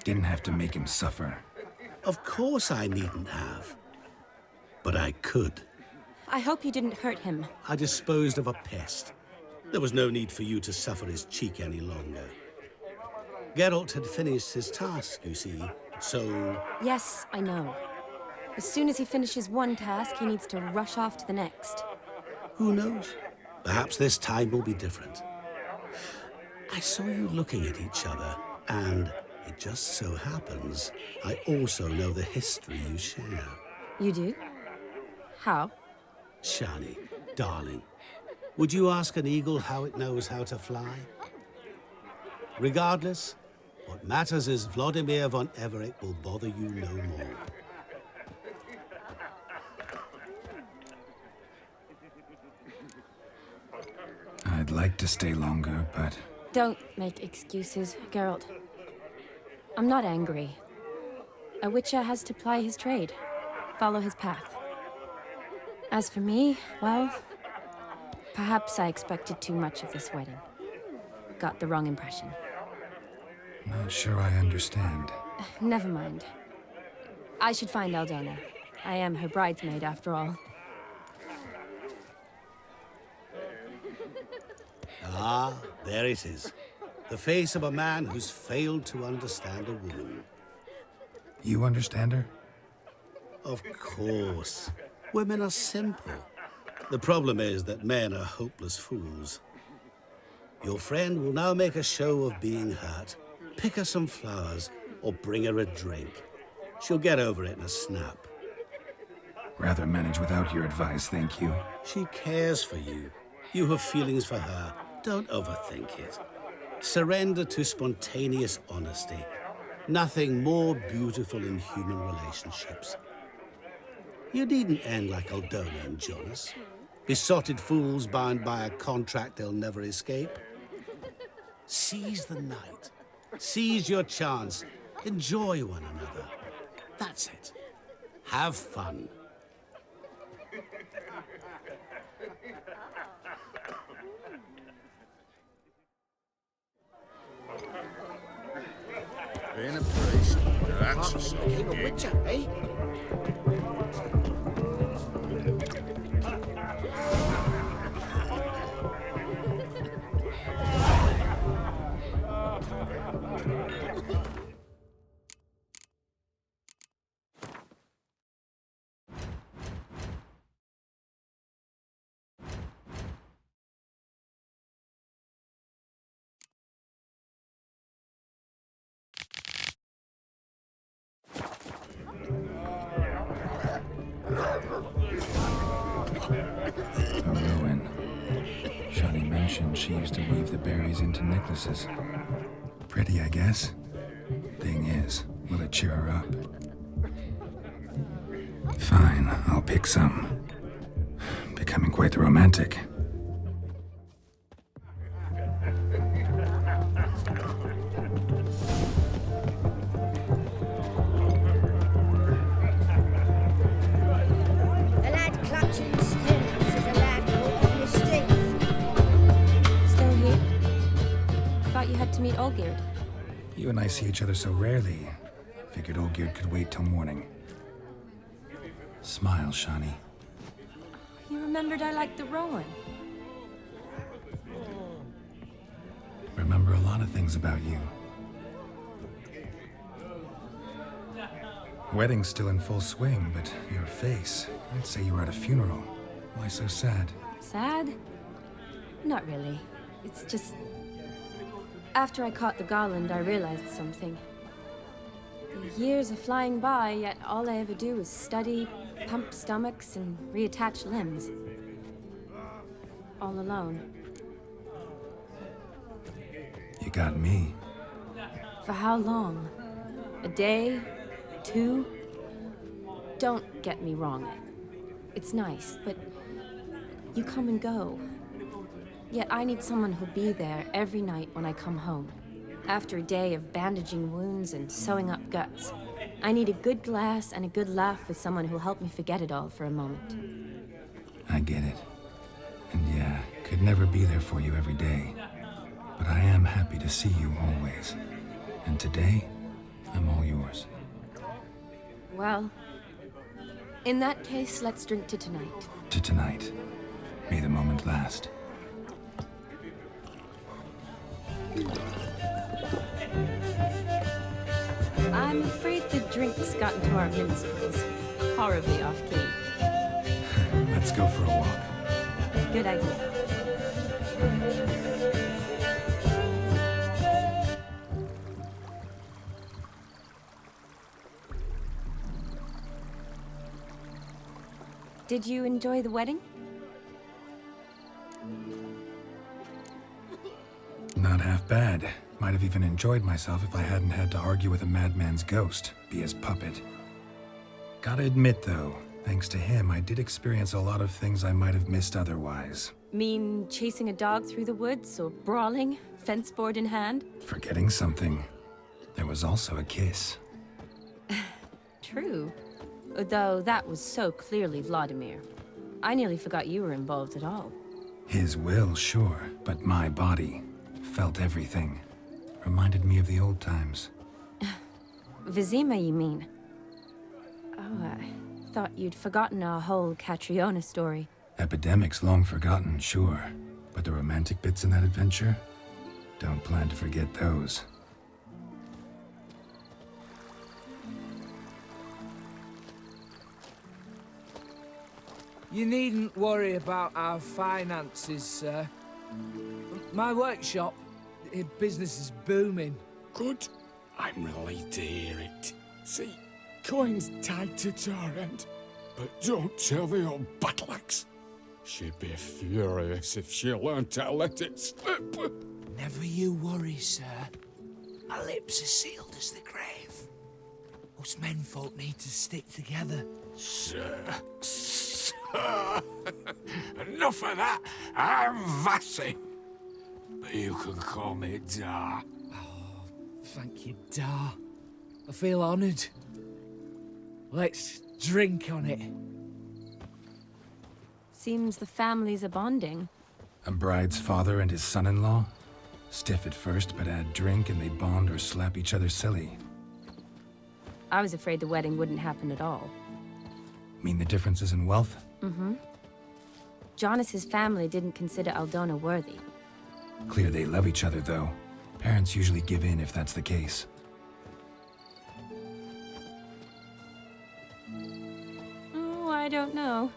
Didn't have to make him suffer. Of course I needn't have. But I could. I hope you didn't hurt him. I disposed of a pest. There was no need for you to suffer his cheek any longer. Geralt had finished his task, you see, so... Yes, I know. As soon as he finishes one task, he needs to rush off to the next. Who knows? Perhaps this time will be different. I saw you looking at each other, and it just so happens I also know the history you share. You do? How? Shani, darling, would you ask an eagle how it knows how to fly? Regardless, what matters is Vladimir von Everett will bother you no more. I'd like to stay longer, but... Don't make excuses, Geralt. I'm not angry. A witcher has to ply his trade, follow his path. As for me, well, perhaps I expected too much of this wedding. Got the wrong impression. Not sure I understand. Never mind. I should find Aldona. I am her bridesmaid, after all. Ah, there it is. The face of a man who's failed to understand a woman. You understand her? Of course. Women are simple. The problem is that men are hopeless fools. Your friend will now make a show of being hurt, pick her some flowers, or bring her a drink. She'll get over it in a snap. Rather manage without your advice, thank you. She cares for you. You have feelings for her. Don't overthink it. Surrender to spontaneous honesty. Nothing more beautiful in human relationships. You needn't end like Aldona and Jonas. Besotted fools bound by a contract they'll never escape. Seize the night. Seize your chance. Enjoy one another. That's it. Have fun. Being a priest, that's something. Became a witcher, eh? A ruin. Shani mentioned she used to weave the berries into necklaces. Pretty, I guess. Thing is, will it cheer her up? Fine, I'll pick some. Becoming quite the romantic. A lad clutching stones is a lad caught on the streets. Still here? Thought you had to meet Olgierd. You and I see each other so rarely. Figured Olgierd could wait till morning. Smile, Shani. You remembered I liked the Rowan. Remember a lot of things about you. Wedding's still in full swing, but your face, I'd say you were at a funeral. Why so sad? Sad? Not really. It's just... After I caught the garland, I realized something. The years are flying by, yet all I ever do is study, pump stomachs, and reattach limbs. All alone. You got me. For how long? A day? 2? Don't get me wrong. It's nice, but you come and go. Yet I need someone who'll be there every night when I come home. After a day of bandaging wounds and sewing up guts, I need a good glass and a good laugh with someone who'll help me forget it all for a moment. I get it. And yeah, could never be there for you every day. But I am happy to see you always. And today, I'm all yours. Well, in that case, let's drink to tonight. To tonight. May the moment last. I'm afraid the drinks got into our minstrels. Horribly off-key. Let's go for a walk. Good idea. Did you enjoy the wedding? Not half bad. Might have even enjoyed myself if I hadn't had to argue with a madman's ghost, be his puppet. Gotta admit, though, thanks to him, I did experience a lot of things I might have missed otherwise. Mean chasing a dog through the woods or brawling, fence board in hand? Forgetting something. There was also a kiss. True. Though that was so clearly Vladimir. I nearly forgot you were involved at all. His will, sure, but my body felt everything. Reminded me of the old times. Vizima, you mean? Oh, I thought you'd forgotten our whole Catriona story. Epidemics long forgotten, sure. But the romantic bits in that adventure? Don't plan to forget those. You needn't worry about our finances, sir. My workshop, business is booming. Good. I'm relieved to hear it. See, coin's tied to Torrent, but don't tell the old battle axe. She'd be furious if she learned to let it slip. Never you worry, sir. My lips are sealed as the grave. Us menfolk need to stick together. Sir. Enough of that. I'm Vassy. But you can call me Dar. Oh, thank you, Dar. I feel honoured. Let's drink on it. Seems the families are bonding. A bride's father and his son-in-law? Stiff at first, but add drink and they bond or slap each other silly. I was afraid the wedding wouldn't happen at all. Mean the differences in wealth? Mm-hmm. Jonas's family didn't consider Aldona worthy. Clear they love each other, though. Parents usually give in if that's the case. Oh, I don't know.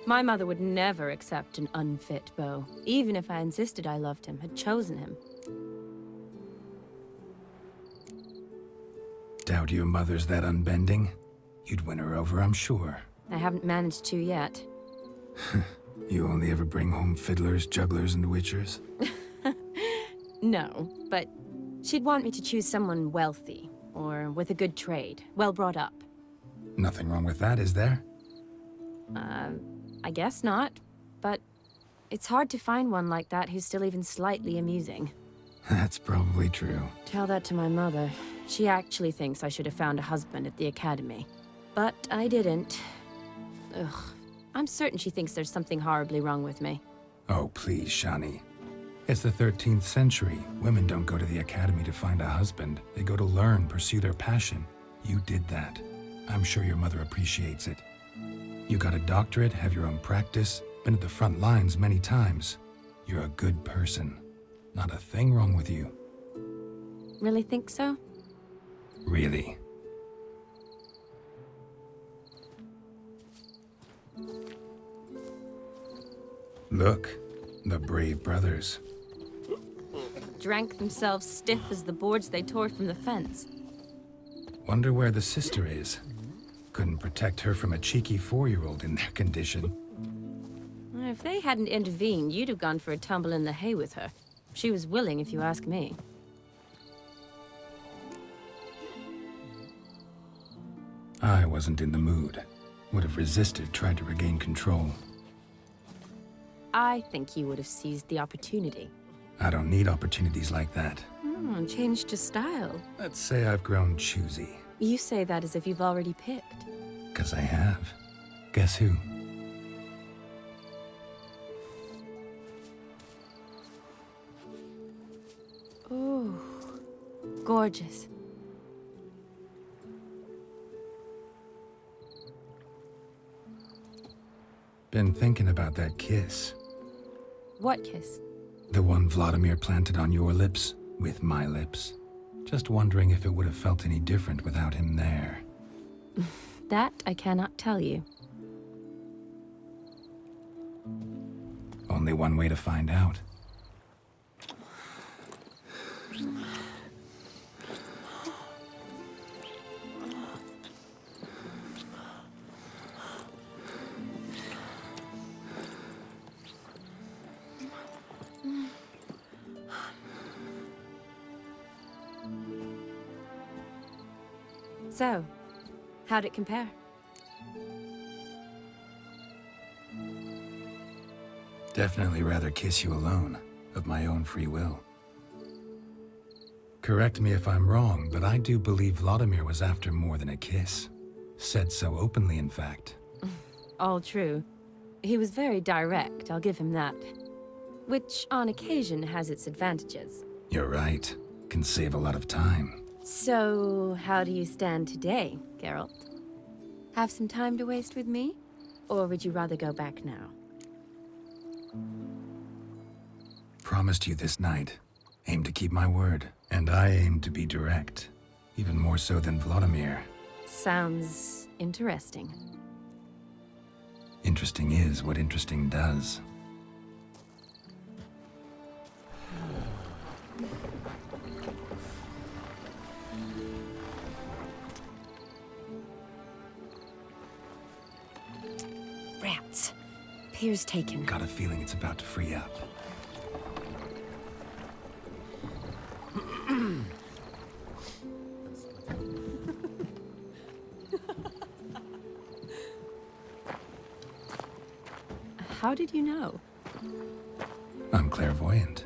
My mother would never accept an unfit beau, even if I insisted I loved him, had chosen him. Doubt your mother's that unbending? You'd win her over, I'm sure. I haven't managed to yet. You only ever bring home fiddlers, jugglers, and witchers? No, but she'd want me to choose someone wealthy, or with a good trade, well brought up. Nothing wrong with that, is there? I guess not, but it's hard to find one like that who's still even slightly amusing. That's probably true. Tell that to my mother. She actually thinks I should have found a husband at the academy. But I didn't. Ugh. I'm certain she thinks there's something horribly wrong with me. Oh, please, Shani. It's the 13th century. Women don't go to the academy to find a husband. They go to learn, pursue their passion. You did that. I'm sure your mother appreciates it. You got a doctorate, have your own practice, been at the front lines many times. You're a good person. Not a thing wrong with you. Really think so? Really. Look, the brave brothers. Drank themselves stiff as the boards they tore from the fence. Wonder where the sister is. Couldn't protect her from a cheeky 4-year-old in their condition. If they hadn't intervened, you'd have gone for a tumble in the hay with her. She was willing, if you ask me. I wasn't in the mood. Would have resisted, tried to regain control. I think you would have seized the opportunity. I don't need opportunities like that. Changed your style. Let's say I've grown choosy. You say that as if you've already picked. 'Cause I have. Guess who? Ooh, gorgeous. Been thinking about that kiss. What kiss? The one Vladimir planted on your lips, with my lips. Just wondering if it would have felt any different without him there. That I cannot tell you. Only one way to find out. So, how'd it compare? Definitely rather kiss you alone, of my own free will. Correct me if I'm wrong, but I do believe Vladimir was after more than a kiss. Said so openly, in fact. All true. He was very direct, I'll give him that. Which, on occasion, has its advantages. You're right. Can save a lot of time. So, how do you stand today, Geralt? Have some time to waste with me? Or would you rather go back now? Promised you this night. Aim to keep my word. And I aim to be direct. Even more so than Vladimir. Sounds interesting. Interesting is what interesting does. appears taken. Got a feeling it's about to free up. How did you know? I'm clairvoyant.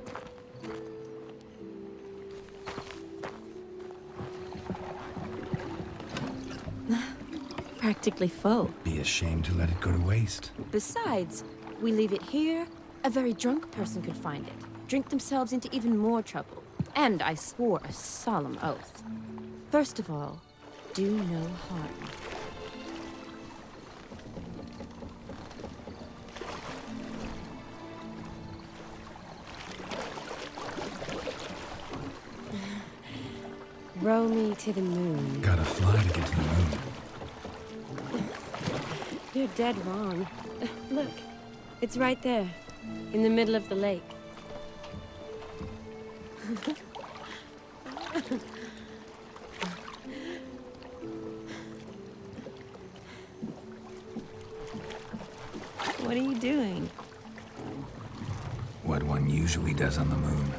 Practically full. Be ashamed to let it go to waste. Besides, we leave it here, a very drunk person could find it, drink themselves into even more trouble. And I swore a solemn oath. First of all, do no harm. Row me to the moon. Gotta fly to get to the moon. You're dead wrong. Look, it's right there, in the middle of the lake. What are you doing? What one usually does on the moon.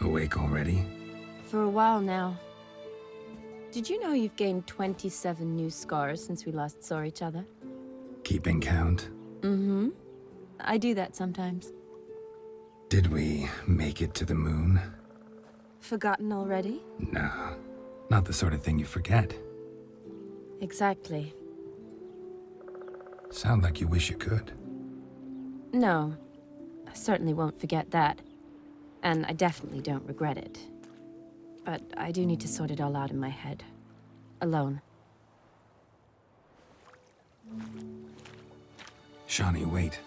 Awake already? For a while now. Did you know you've gained 27 new scars since we last saw each other? Keeping count? Mm-hmm. I do that sometimes. Did we make it to the moon? Forgotten already? No, not the sort of thing you forget. Exactly. Sound like you wish you could. No, I certainly won't forget that. And I definitely don't regret it. But I do need to sort it all out in my head. Alone. Shawnee, wait.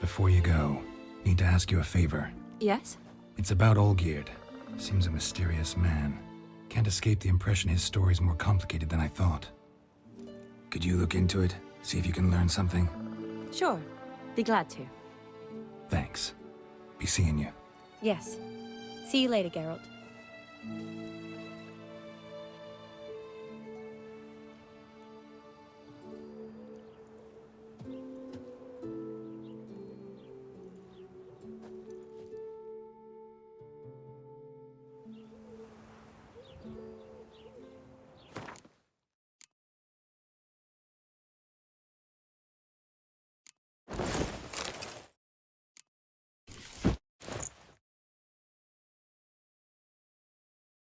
Before you go, need to ask you a favor. Yes? It's about Olgierd. Seems a mysterious man. Can't escape the impression his story's more complicated than I thought. Could you look into it? See if you can learn something? Sure. Be glad to. Thanks. Be seeing you. Yes. See you later, Geralt.